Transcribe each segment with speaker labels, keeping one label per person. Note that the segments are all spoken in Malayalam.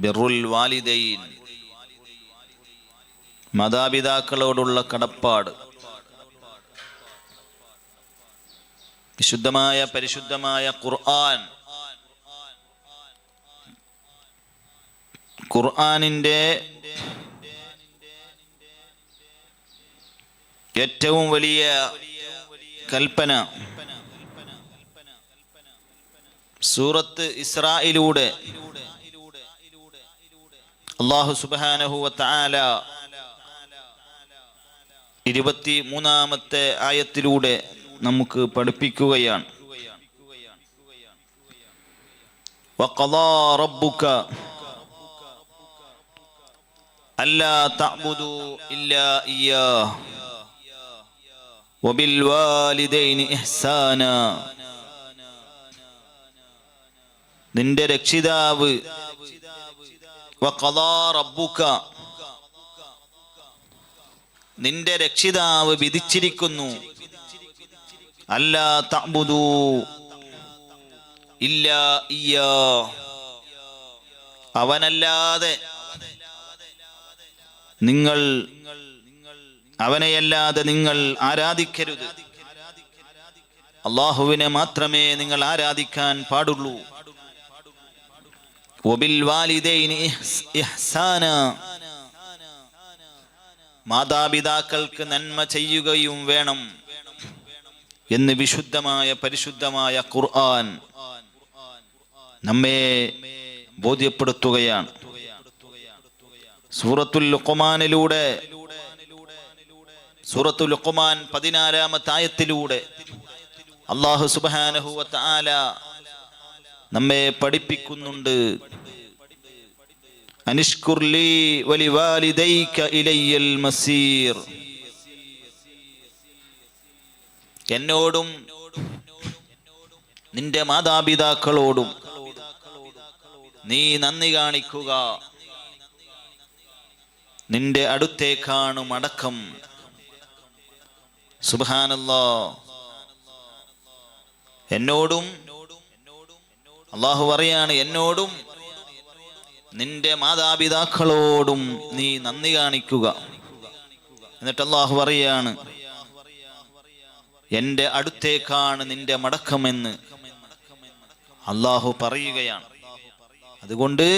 Speaker 1: ബിറുൽ വാലിദൈൻ, മാതാപിതാക്കളോടുള്ള കടപ്പാട്. വിശുദ്ധമായ പരിശുദ്ധമായ ഖുർആനിന്റെ ഏറ്റവും വലിയ കൽപ്പന സൂറത്ത് ഇസ്രായിലൂടെ അല്ലാഹു സുബ്ഹാനഹു വ തആല 23-ാമത്തെ ആയത്തിലൂടെ നമുക്ക് പഠിപ്പിക്കുകയാണ്. വഖദാ റബ്ബുക അല്ലാ തഅബുദു ഇല്ലാ ഇയ്യാഹ് വബിൽ വാലിദൈനി ഇഹ്സാനാ. നിന്റെ രക്ഷിതാവ് വഖദാ റബ്ബുക, നിന്റെ രക്ഷിതാവ് വിധിച്ചിരിക്കുന്നു, അല്ലാ തഅബുദു ഇല്ലാ ഇയ്യാഹ്, അവനല്ലാതെ നിങ്ങൾ അവനെയല്ലാതെ നിങ്ങൾ ആരാധിക്കരുത്. അല്ലാഹുവിനെ മാത്രമേ നിങ്ങൾ ആരാധിക്കാൻ പാടുള്ളൂ. വബിൽ വാലിദൈനി ഇഹ്സാനാ, മാതാപിതാക്കൾക്ക് നന്മ ചെയ്യുകയും വേണം എന്ന് വിശുദ്ധമായ പരിശുദ്ധമായ ഖുർആൻ നമ്മെ ബോധ്യപ്പെടുത്തുകയാണ്. സൂറത്തുൽ ലുഖ്മാനിലൂടെ, സൂറത്തുൽ ലുഖ്മാൻ 14-ാമത്തെ ആയത്തിലൂടെ അല്ലാഹു സുബ്ഹാനഹു വ തആല നമ്മെ പഠിപ്പിക്കുന്നുണ്ട്. അനിഷ്കുർ ലീ വലിവാലിദൈക ഇലയ്യൽ മസീർ, എന്നോടും നിന്റെ മാതാപിതാക്കളോടും നീ നന്ദി കാണിക്കുക, നിന്റെ അടുത്തേക്കാണ് മടക്കം. സുബ്ഹാനല്ലാഹ്. എന്നോടും അല്ലാഹു പറയാണ്, എന്നോടും നിന്റെ മാതാപിതാക്കളോടും നീ നന്ദി കാണിക്കുക. എന്നിട്ട് അല്ലാഹു പറയാണ്, എന്റെ അടുത്തേക്കാണ് നിന്റെ മടക്കമെന്ന് അല്ലാഹു പറയുകയാണ്. അതുകൊണ്ട്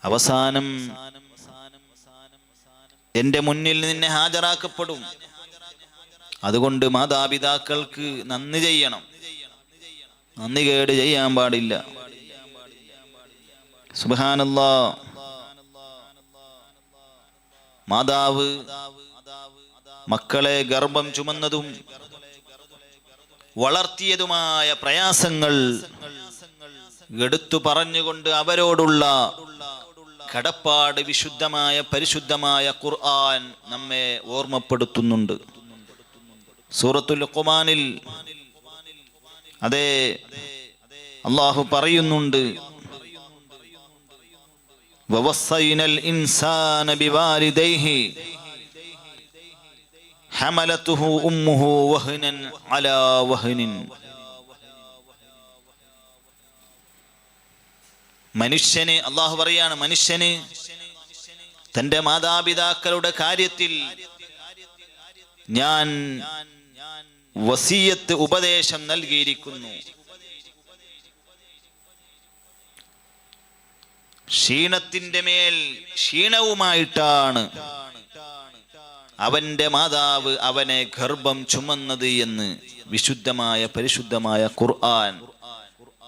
Speaker 1: അവസാനം എന്റെ മുന്നിൽ നിന്നെ ഹാജരാക്കപ്പെടും. അതുകൊണ്ട് മാതാപിതാക്കൾക്ക് നന്ദി ചെയ്യണം, നന്ദി കേട് ചെയ്യാൻ പാടില്ല. സുബ്ഹാനല്ലാഹ്. മാതാവ് മക്കളെ ഗർഭം ചുമന്നതും വളർത്തിയതുമായ പ്രയാസങ്ങൾ എടുത്തു പറഞ്ഞുകൊണ്ട് അവരോടുള്ള കടപ്പാട് വിശുദ്ധമായ പരിശുദ്ധമായ ഖുർആൻ നമ്മെ ഓർമ്മപ്പെടുത്തുന്നുണ്ട്. സൂറത്തുൽ ലുഖ്മാനിൽ അതെ അല്ലാഹു പറയുന്നുണ്ട്, വവസ്സൈനൽ ഇൻസാന ബിവാലിദൈഹി ഹമലതുഹു ഉമ്മുഹു വഹ്നൻ അലാ വഹ്നിൻ. മനുഷ്യന്, അല്ലാഹു പറയാണ്, മനുഷ്യന് തന്റെ മാതാപിതാക്കളുടെ കാര്യത്തിൽ ഞാൻ വസിയത്ത് ഉപദേശം നൽകിയിരിക്കുന്നു. ക്ഷീണത്തിന്റെ മേൽ ക്ഷീണവുമായിട്ടാണ് അവന്റെ മാതാവ് അവനെ ഗർഭം ചുമന്നത് എന്ന് വിശുദ്ധമായ പരിശുദ്ധമായ ഖുർആൻ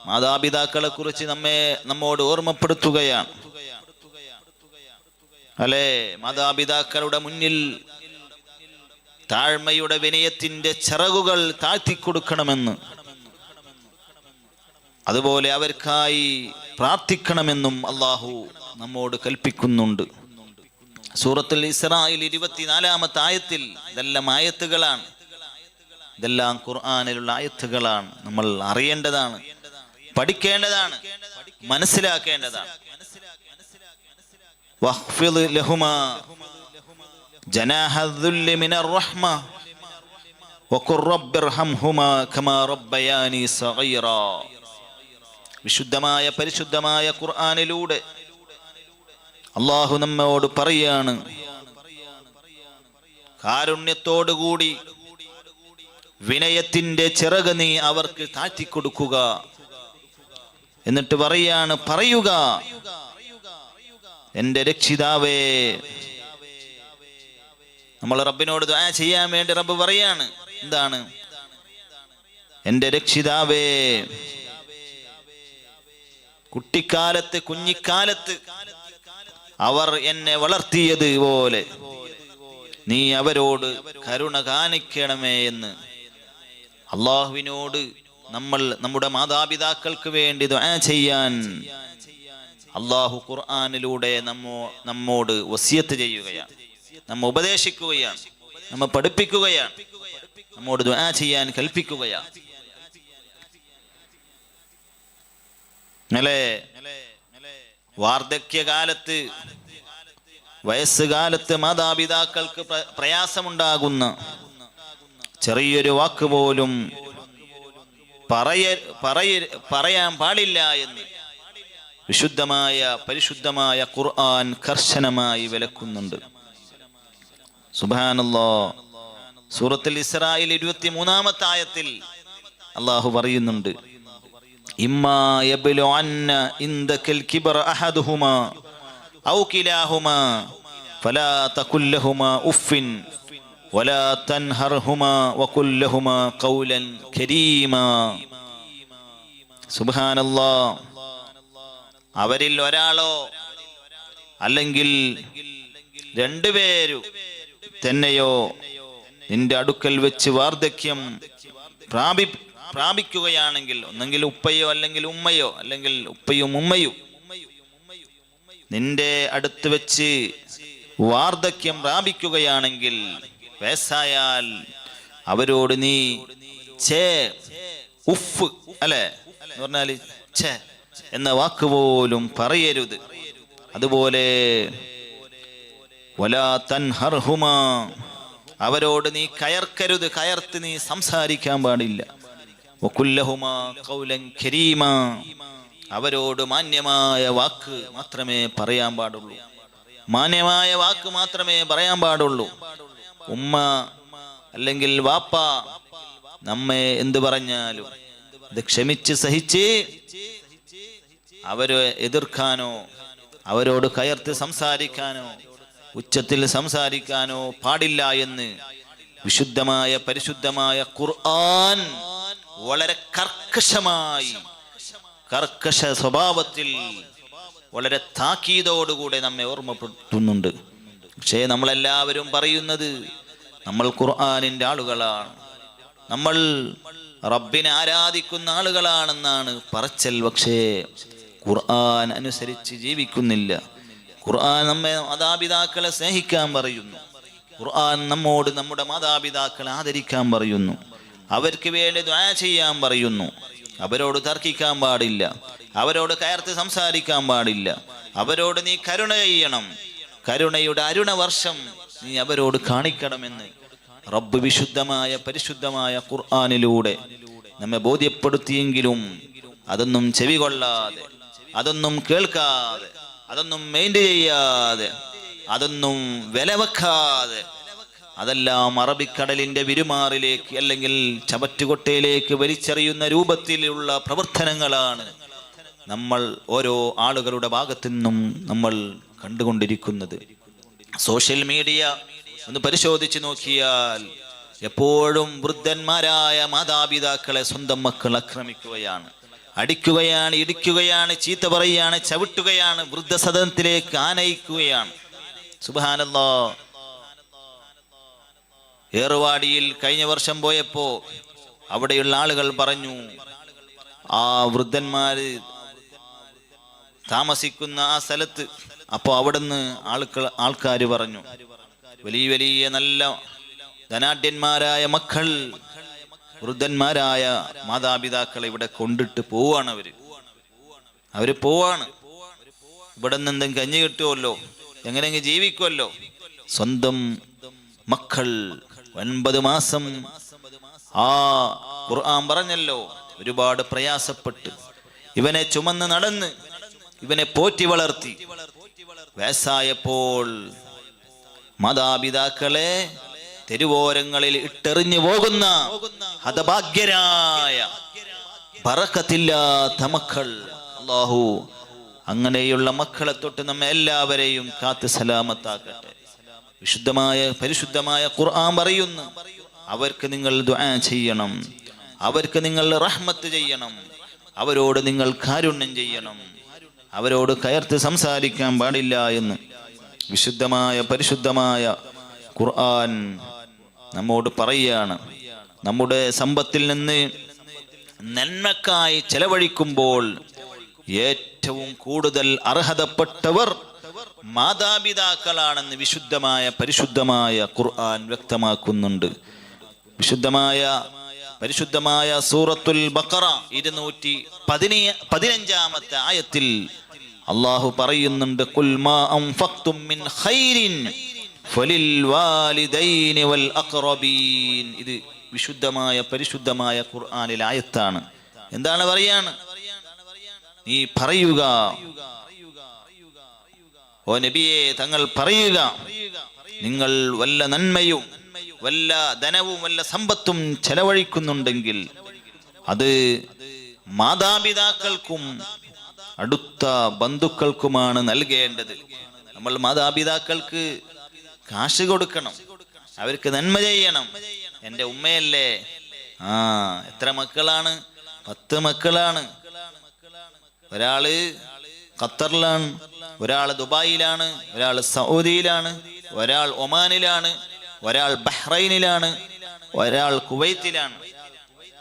Speaker 1: മാതാപിതാക്കളെ കുറിച്ച് നമ്മോട് ഓർമ്മപ്പെടുത്തുകയാണ്. അല്ലേ, മാതാപിതാക്കളുടെ മുന്നിൽ താഴ്മയുടെ വിനയത്തിന്റെ ചിറകുകൾ താഴ്ത്തിക്കൊടുക്കണമെന്ന്, അതുപോലെ അവർക്കായി പ്രാർത്ഥിക്കണമെന്നും അല്ലാഹു നമ്മോട് കൽപ്പിക്കുന്നുണ്ട്. സൂറത്തുൽ ഇസ്രായിൽ 24-ാമത്തെ ആയത്തിൽ ഇതെല്ലാം ആയത്തുകളാണ്, ഇതെല്ലാം ഖുർആനിലുള്ള ആയത്തുകളാണ്. നമ്മൾ അറിയേണ്ടതാണ്, പഠിക്കേണ്ടതാണ്, മനസ്സിലാക്കേണ്ടതാണ്. വഖ്ഫിദ് ലഹുമാ ജനാഹ ദുല്ലി മിനർ റഹ്മ വഖുർ റബ്ബിർഹംഹുമാ കമാ റബ്ബയാനി സഗീറാ. വിശുദ്ധമായ പരിശുദ്ധമായ ഖുർആനിലൂടെ അള്ളാഹു നമ്മോട് പറയാണ്, കാരുണ്യത്തോടുകൂടി വിനയത്തിന്റെ ചിറക് നീ അവർക്ക് താഴ്ത്തിക്കൊടുക്കുക. എന്നിട്ട് പറയാണ്, പറയുക, എൻ്റെ രക്ഷിതാവേ. നമ്മൾ റബ്ബിനോട് ദുആ ചെയ്യാൻ വേണ്ടി റബ്ബ് പറയാണ്, എന്താണ്? എൻ്റെ രക്ഷിതാവേ, കുട്ടിക്കാലത്ത് കുഞ്ഞിക്കാലത്ത് അവർ എന്നെ വളർത്തിയത് പോലെ നീ അവരോട് കരുണ കാണിക്കണമേ എന്ന് അള്ളാഹുവിനോട് നമ്മൾ നമ്മുടെ മാതാപിതാക്കൾക്ക് വേണ്ടി ദുആ ചെയ്യാൻ അള്ളാഹു ഖുർആനിലൂടെ നമ്മോട് വസിയത്ത് ചെയ്യുകയാണ്, നമ്മെ ഉപദേശിക്കുകയാണ്, നമ്മെ പഠിപ്പിക്കുകയാണ്, നമ്മോട് ദുആ ചെയ്യാൻ കൽപ്പിക്കുകയാണ്. അല്ലേ? വാർദ്ധക്യകാലത്ത്, വയസ്സുകാലത്ത് മാതാപിതാക്കൾക്ക് പ്രയാസമുണ്ടാകുന്ന ചെറിയൊരു വാക്ക് പോലും പറയാൻ പാടില്ല എന്ന് വിശുദ്ധമായ പരിശുദ്ധമായ ഖുർആൻ കർശനമായി വിലക്കുന്നുണ്ട്. സുബ്ഹാനല്ലാഹ്. സൂറത്തുൽ ഇസ്രായിൽ 23-ാമത്തെ ആയത്തിൽ അല്ലാഹു പറയുന്നുണ്ട്, ഇമ്മാ യബ്ലുഅന്ന ഇൻദകൽ കിബ്റ അഹദുഹുമാ ഔ കിലാഹുമാ ഫലാ തഖുൽ ലഹുമാ ഉഫിൻ വലാ തൻഹർഹുമാ വഖുൽ ലഹുമാ ഖൗലൻ കരീമാ. സുബ്ഹാനല്ലാഹ്. അവരിൽ ഒരാളോ അല്ലെങ്കിൽ രണ്ടുപേരും തന്നെയോ നിന്റെ അടുക്കൽ വെച്ച് വാർദ്ധക്യം പ്രാപിക്കുകയാണെങ്കിൽ, ഒന്നെങ്കിൽ ഉപ്പയോ അല്ലെങ്കിൽ ഉമ്മയോ അല്ലെങ്കിൽ ഉപ്പയും ഉമ്മയും നിന്റെ അടുത്ത് വെച്ച് വാർദ്ധക്യം പ്രാപിക്കുകയാണെങ്കിൽ, വയസ്സായാൽ അവരോട് നീ ഛേ, ഉഫ് അല്ലെ എന്ന് പറഞ്ഞാല് ഛേ എന്ന വാക്ക് പോലും പറയരുത്. അതുപോലെ വലാ തൻഹർഹുമാ, അവരോട് നീ കയർക്കരുത്, കയർത്ത് നീ സംസാരിക്കാൻ പാടില്ല. വകുല്ലഹുമാ ഖൗലൻ കരീമാ, അവരോട് മാന്യമായ വാക്ക് മാത്രമേ പറയാൻ പാടുള്ളൂ, മാന്യമായ വാക്ക് മാത്രമേ പറയാൻ പാടുള്ളൂ. ഉമ്മ അല്ലെങ്കിൽ വാപ്പ നമ്മെ എന്ത് പറഞ്ഞാലും ഇത് ക്ഷമിച്ച് സഹിച്ച് അവരെ എതിർക്കാനോ അവരോട് കയർത്ത് സംസാരിക്കാനോ ഉച്ചത്തിൽ സംസാരിക്കാനോ പാടില്ല എന്ന് വിശുദ്ധമായ പരിശുദ്ധമായ ഖുർആൻ വളരെ കർക്കശ സ്വഭാവത്തിൽ വളരെ താക്കീതോടുകൂടെ നമ്മെ ഓർമ്മപ്പെടുത്തുന്നുണ്ട്. പക്ഷേ നമ്മളെല്ലാവരും പറയുന്നത് നമ്മൾ ഖുർആനിന്റെ ആളുകളാണ്, നമ്മൾ റബ്ബിനെ ആരാധിക്കുന്ന ആളുകളാണെന്നാണ് പറച്ചൽ. പക്ഷേ ഖുർആൻ അനുസരിച്ച് ജീവിക്കുന്നില്ല. ഖുർആൻ നമ്മെ മാതാപിതാക്കളെ സ്നേഹിക്കാൻ പറയുന്നു. ഖുർആൻ നമ്മോട് നമ്മുടെ മാതാപിതാക്കളെ ആദരിക്കാൻ പറയുന്നു, അവർക്ക് വേണ്ടി ദുആ ചെയ്യാൻ പറയുന്നു. അവരോട് തർക്കിക്കാൻ പാടില്ല, അവരോട് കയർത്ത് സംസാരിക്കാൻ പാടില്ല, അവരോട് നീ കരുണ ചെയ്യണം, കരുണയുടെ അരുണവർഷം നീ അവരോട് കാണിക്കണമെന്ന് റബ്ബ് വിശുദ്ധമായ പരിശുദ്ധമായ ഖുർആനിലൂടെ നമ്മെ ബോധ്യപ്പെടുത്തിയെങ്കിലും അതൊന്നും ചെവി കൊള്ളാതെ, അതൊന്നും കേൾക്കാതെ, അതൊന്നും മെയിൻറ്റ് ചെയ്യാതെ, അതൊന്നും വിലവെക്കാതെ, അതെല്ലാം അറബിക്കടലിന്റെ വിരുമാറിലേക്ക് അല്ലെങ്കിൽ ചവറ്റുകൊട്ടയിലേക്ക് വലിച്ചെറിയുന്ന രൂപത്തിലുള്ള പ്രവർത്തനങ്ങളാണ് നമ്മൾ ഓരോ ആളുകളുടെ ഭാഗത്തു നിന്നും നമ്മൾ കണ്ടുകൊണ്ടിരിക്കുന്നത്. സോഷ്യൽ മീഡിയ ഒന്ന് പരിശോധിച്ച് നോക്കിയാൽ എപ്പോഴും വൃദ്ധന്മാരായ മാതാപിതാക്കളെ സ്വന്തം മക്കൾ ആക്രമിക്കുകയാണ്, അടിക്കുകയാണ്, ഇടിക്കുകയാണ്, ചീത്ത പറയുകയാണ്, ചവിട്ടുകയാണ്, വൃദ്ധസദനത്തിലേക്ക് ആനയിക്കുകയാണ്. സുബ്ഹാനല്ലാഹ്. ഏറുവാടിയിൽ കഴിഞ്ഞ വർഷം പോയപ്പോ അവിടെയുള്ള ആളുകൾ പറഞ്ഞു, ആ വൃദ്ധന്മാര് താമസിക്കുന്ന ആ സ്ഥലത്ത്, അപ്പോ അവിടുന്ന് ആൾക്കാര് പറഞ്ഞു, വലിയ വലിയ നല്ല ധനാഢ്യന്മാരായ മക്കൾ വൃദ്ധന്മാരായ മാതാപിതാക്കളെ ഇവിടെ കൊണ്ടിട്ട് പോവാണ്. അവര് പോവാണ്. ഇവിടെ നിന്ന് എന്തെങ്കിലും കഞ്ഞി കിട്ടുമല്ലോ, എങ്ങനെയെങ്കിലും ജീവിക്കുമല്ലോ. സ്വന്തം മക്കൾ 9 മാസം ആ ഖുർആൻ പറഞ്ഞല്ലോ ഒരുപാട് പ്രയാസപ്പെട്ട് ഇവനെ ചുമന്ന് നടന്ന് ഇവനെ പോറ്റി വളർത്തി. വയസ്സായപ്പോൾ മാതാപിതാക്കളെ തെരുവോരങ്ങളിൽ ഇട്ടെറിഞ്ഞു പോകുന്ന ഹതഭാഗ്യരായ ബറക്കത്തില്ലാത്ത മക്കൾ. അല്ലാഹു അങ്ങനെയുള്ള മക്കളെ തൊട്ട് നമ്മെ എല്ലാവരെയും കാത്ത് സലാമത്താക്കട്ടെ. പരിശുദ്ധമായ ഖുർആൻ പറയുന്നു, അവർക്ക് നിങ്ങൾ ദുആ ചെയ്യണം, അവർക്ക് നിങ്ങൾ റഹ്മത്ത് ചെയ്യണം, അവരോട് നിങ്ങൾ കാരുണ്യം ചെയ്യണം, അവരോട് കയർത്ത് സംസാരിക്കാൻ പാടില്ല എന്ന് പരിശുദ്ധമായ ഖുർആൻ നമ്മോട് പറയുകയാണ്. നമ്മുടെ സമ്പത്തിൽ നിന്ന് നന്മക്കായി ചെലവഴിക്കുമ്പോൾ ഏറ്റവും കൂടുതൽ അർഹതപ്പെട്ടവർ മാതാപിതാക്കളാണെന്ന് പരിശുദ്ധമായ ഖുർആൻ വ്യക്തമാക്കുന്നുണ്ട്. പരിശുദ്ധമായ സൂറത്തുൽ ബഖറ 215 ആയത്തിൽ അല്ലാഹു പറയുന്നുണ്ട്, ഖുൽ മാ അൻഫഖ്തും മിൻ ഖൈരിൻ ഫലിൽ വാലിദൈനി വൽ അഖ്റബീൻ. ഇത് പരിശുദ്ധമായ ഖുർആനിലെ ആയത്താണ്. എന്താണ് പറയാണ്? നീ പറയുക, ഓ നബിയെ തങ്ങൾ പറയുക, നിങ്ങൾ വല്ല നന്മയും വല്ല ധനവും വല്ല സമ്പത്തും ചെലവഴിക്കുന്നുണ്ടെങ്കിൽ അത് മാതാപിതാക്കൾക്കും അടുത്ത ബന്ധുക്കൾക്കുമാണ് നൽകേണ്ടത്. നമ്മൾ മാതാപിതാക്കൾക്ക് കാശ് കൊടുക്കണം, അവർക്ക് നന്മ ചെയ്യണം. എൻ്റെ ഉമ്മയല്ലേ, എത്ര മക്കളാണ്? 10 മക്കളാണ്. ഒരാള് ഖത്തറിലാണ്, ഒരാൾ ദുബായിലാണ്, ഒരാൾ സൗദിയിലാണ്, ഒരാൾ ഒമാനിലാണ്, ഒരാൾ ബഹ്റൈനിലാണ്, ഒരാൾ കുവൈത്തിലാണ്.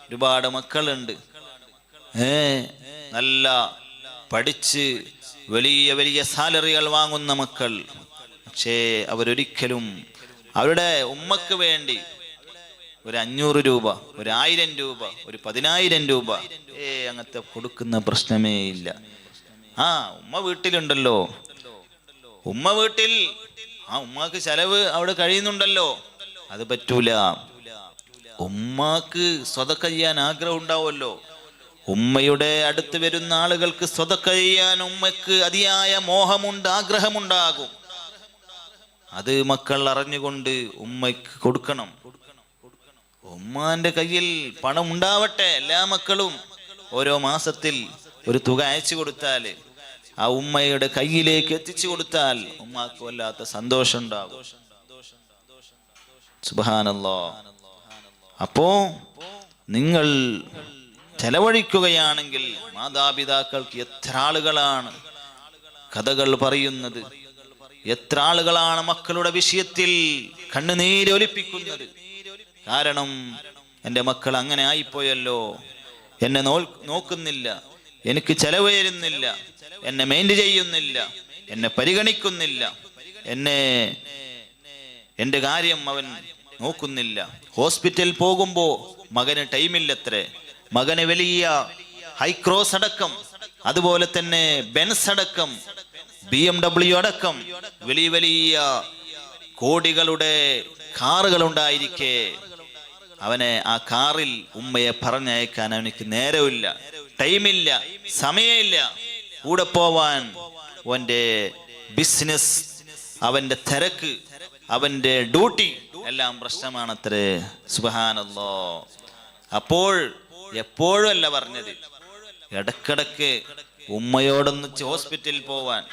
Speaker 1: ഒരുപാട് മക്കളുണ്ട്. നല്ല പഠിച്ച് വലിയ സാലറികൾ വാങ്ങുന്ന മക്കൾ. പക്ഷേ അവരൊരിക്കലും അവരുടെ ഉമ്മക്ക് വേണ്ടി ഒരു 500 രൂപ, ഒരു 1000 രൂപ, ഒരു 10,000 രൂപ അങ്ങനത്തെ കൊടുക്കുന്ന പ്രശ്നമേ ഇല്ല. ഉമ്മ വീട്ടിലുണ്ടല്ലോ, ഉമ്മ വീട്ടിൽ ഉമ്മക്ക് ചെലവ് അവിടെ കഴിയുന്നുണ്ടല്ലോ, അത് പറ്റൂല. ഉമ്മക്ക് സ്വതക്ക ചെയ്യാൻ ആഗ്രഹം ഉണ്ടാവുമല്ലോ. ഉമ്മയുടെ അടുത്ത് വരുന്ന ആളുകൾക്ക് സ്വതക്ക ചെയ്യാൻ ഉമ്മക്ക് അതിയായ മോഹമുണ്ട്, ആഗ്രഹമുണ്ടാകും. അത് മക്കൾ അറിഞ്ഞുകൊണ്ട് ഉമ്മയ്ക്ക് കൊടുക്കണം. ഉമ്മാന്റെ കയ്യിൽ പണം ഉണ്ടാവട്ടെ. എല്ലാ മക്കളും ഓരോ മാസത്തിൽ ഒരു തുക അയച്ചു കൊടുത്താൽ, ആ ഉമ്മയുടെ കയ്യിലേക്ക് എത്തിച്ചു കൊടുത്താൽ ഉമ്മാക്ക് വല്ലാത്ത സന്തോഷം ഉണ്ടാകും. സുബ്ഹാനല്ലാഹ്. അപ്പോ നിങ്ങൾ ചെലവഴിക്കുകയാണെങ്കിൽ മാതാപിതാക്കൾക്ക് എത്ര ആളുകളാണ് കഥകൾ പറയുന്നത്, എത്ര ആളുകളാണ് മക്കളുടെ വിഷയത്തിൽ കണ്ണുനീരൊലിപ്പിക്കുന്നത്. കാരണം എൻ്റെ മക്കൾ അങ്ങനെ ആയിപ്പോയല്ലോ, എന്നെ നോക്കുന്നില്ല, എനിക്ക് ചെലവ് തരുന്നില്ല, എന്നെ മെയിൻറ്റ് ചെയ്യുന്നില്ല, എന്നെ പരിഗണിക്കുന്നില്ല, എൻ്റെ കാര്യം അവൻ നോക്കുന്നില്ല. ഹോസ്പിറ്റലിൽ പോകുമ്പോൾ മകന് ടൈമില്ലത്രേ. മകന് വലിയ ഹൈക്രോസ് അടക്കം, അതുപോലെ തന്നെ ബെൻസ് അടക്കം, BMW അടക്കം വലിയ കോടികളുടെ കാറുകൾ ഉണ്ടായിരിക്കെ അവനെ ആ കാറിൽ ഉമ്മയെ പറഞ്ഞയക്കാൻ അവനിക്ക് നേരമില്ല, ടൈമില്ല, സമയമില്ല. കൂടെ പോവാൻ അവൻ്റെ ബിസിനസ്, അവൻ്റെ തിരക്ക്, അവൻ്റെ ഡ്യൂട്ടി എല്ലാം പ്രശ്നമാണത്രേ. സുബ്ഹാനല്ലാഹ്. അപ്പോൾ എപ്പോഴും അല്ല പറഞ്ഞത്, ഇടക്കിടക്ക് ഉമ്മയോടൊന്ന് ഹോസ്പിറ്റലിൽ പോവാൻ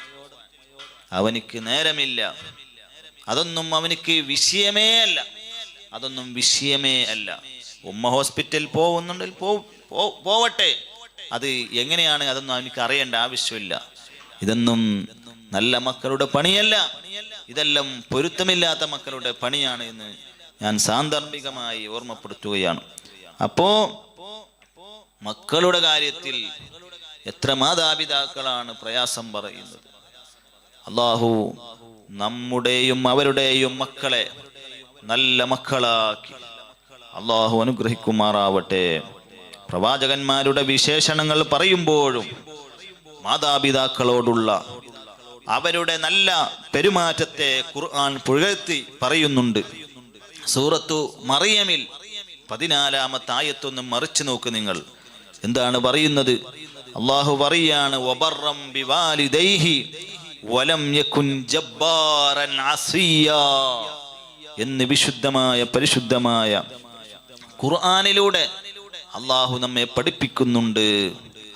Speaker 1: അവനിക്ക് നേരമില്ല. അതൊന്നും അവനിക്ക് വിഷയമേ അല്ല. ഉമ്മ ഹോസ്പിറ്റലിൽ പോകുന്നുണ്ടെങ്കിൽ പോവട്ടെ. അത് എങ്ങനെയാണ് അതൊന്നും അവനിക്ക് അറിയേണ്ട ആവശ്യമില്ല. ഇതൊന്നും നല്ല മക്കളുടെ പണിയല്ല, ഇതെല്ലാം പൊരുത്തമില്ലാത്ത മക്കളുടെ പണിയാണ് എന്ന് ഞാൻ സാന്ദർഭികമായി ഓർമ്മപ്പെടുത്തുകയാണ്. അപ്പോ മക്കളുടെ കാര്യത്തിൽ എത്ര മാതാപിതാക്കളാണ് പ്രയാസം പറയുന്നത്. അല്ലാഹു നമ്മുടെയും അവരുടെയും മക്കളെ നല്ല മക്കളാക്കി അല്ലാഹു അനുഗ്രഹിക്കുമാറാവട്ടെ. പ്രവാചകന്മാരുടെ വിശേഷണങ്ങൾ പറയുമ്പോഴും മാതാപിതാക്കളോടുള്ള അവരുടെ നല്ല പെരുമാറ്റത്തെ ഖുർആൻ പുകഴ്ത്തി പറയുന്നുണ്ട്. സൂറത്തു മറിയമിൽ 14-ാമത്തെ ആയത്തൊന്ന് മറിച്ചു നോക്ക് നിങ്ങൾ. എന്താണ് പറയുന്നത്? അല്ലാഹു പറയാണ് വബറം ബിവാലിദൈഹി വലം യകുൻ ജബ്ബാറൻ അസിയ്യാ എന്ന് വിശുദ്ധമായ പരിശുദ്ധമായ ഖുർആനിലൂടെ അല്ലാഹു നമ്മെ പഠിപ്പിക്കുന്നുണ്ട്.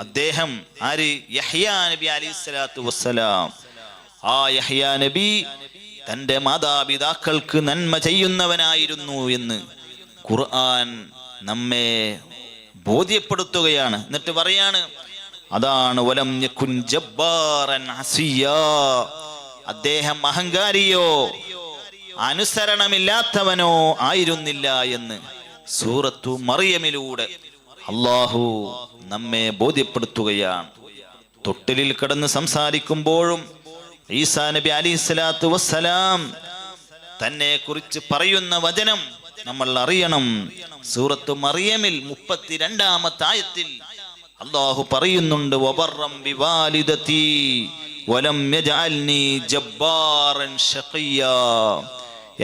Speaker 1: അദ്ദേഹം ആര്? യഹ്യാ നബി അലൈഹിസ്സലാത്തു വസ്സലാം. ആ യഹ്യാ നബി തൻ്റെ മാതാപിതാക്കൾക്ക് നന്മ ചെയ്യുന്നവനായിരുന്നു എന്ന് ഖുർആൻ നമ്മെ ബോധ്യപ്പെടുത്തുകയാണ്. എന്നിട്ട് പറയാണ്, അതാണ് വലം യകുൻ ജബ്ബാറൻ അസിയ്യാ, അദ്ദേഹം അഹങ്കാരിയോ അനുസരണമില്ലാത്തവനോ ആയിരുന്നില്ല എന്ന് സൂറത്തു മറിയമിലൂടെ അല്ലാഹു നമ്മെ ബോധ്യപ്പെടുത്തുകയാണ്. തൊട്ടിലിൽ കിടന്ന് സംസാരിക്കുമ്പോഴും ഈസാ നബി അലൈഹിസ്സലാത്തു വസ്സലാം തന്നെ കുറിച്ച് പറയുന്ന വചനം നമ്മൾ അറിയണം. സൂറത്തു മറിയമിൽ 32-ാമത്തെ ആയത്തിൽ അല്ലാഹു പറയുന്നുണ്ട്, വബറം ബിവാലിദതി വലം യജഅൽനി ജബ്ബാറൻ ശഖിയ്യാ,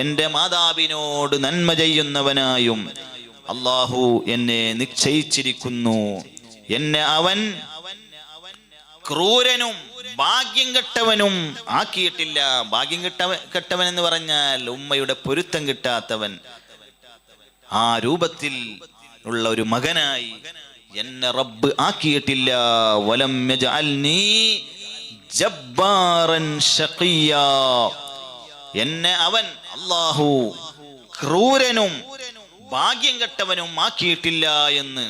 Speaker 1: എൻ്റെ മാതാവിനോട് നന്മ ചെയ്യുന്നവനായും അല്ലാഹു എന്നെ നിശ്ചയിച്ചിരിക്കുന്നു. എന്നെ അവൻ ക്രൂരനും ഭാഗ്യം കെട്ടവനും ആക്കിയിട്ടില്ല. ഭാഗ്യം കെട്ടവൻ എന്ന് പറഞ്ഞാൽ ഉമ്മയുടെ പൊരുത്തം കിട്ടാത്തവൻ. ആ രൂപത്തിൽ ഉള്ള ഒരു മകനായി എന്നെ റബ്ബ് ആക്കിയിട്ടില്ല. വലം യജഅൽനി ജബ്ബാറൻ ശഖിയ്യാ, എന്നെ അവൻ അല്ലാഹു ക്രൂരനും ഭാഗ്യം കെട്ടവനും ആക്കിയിട്ടില്ല എന്ന്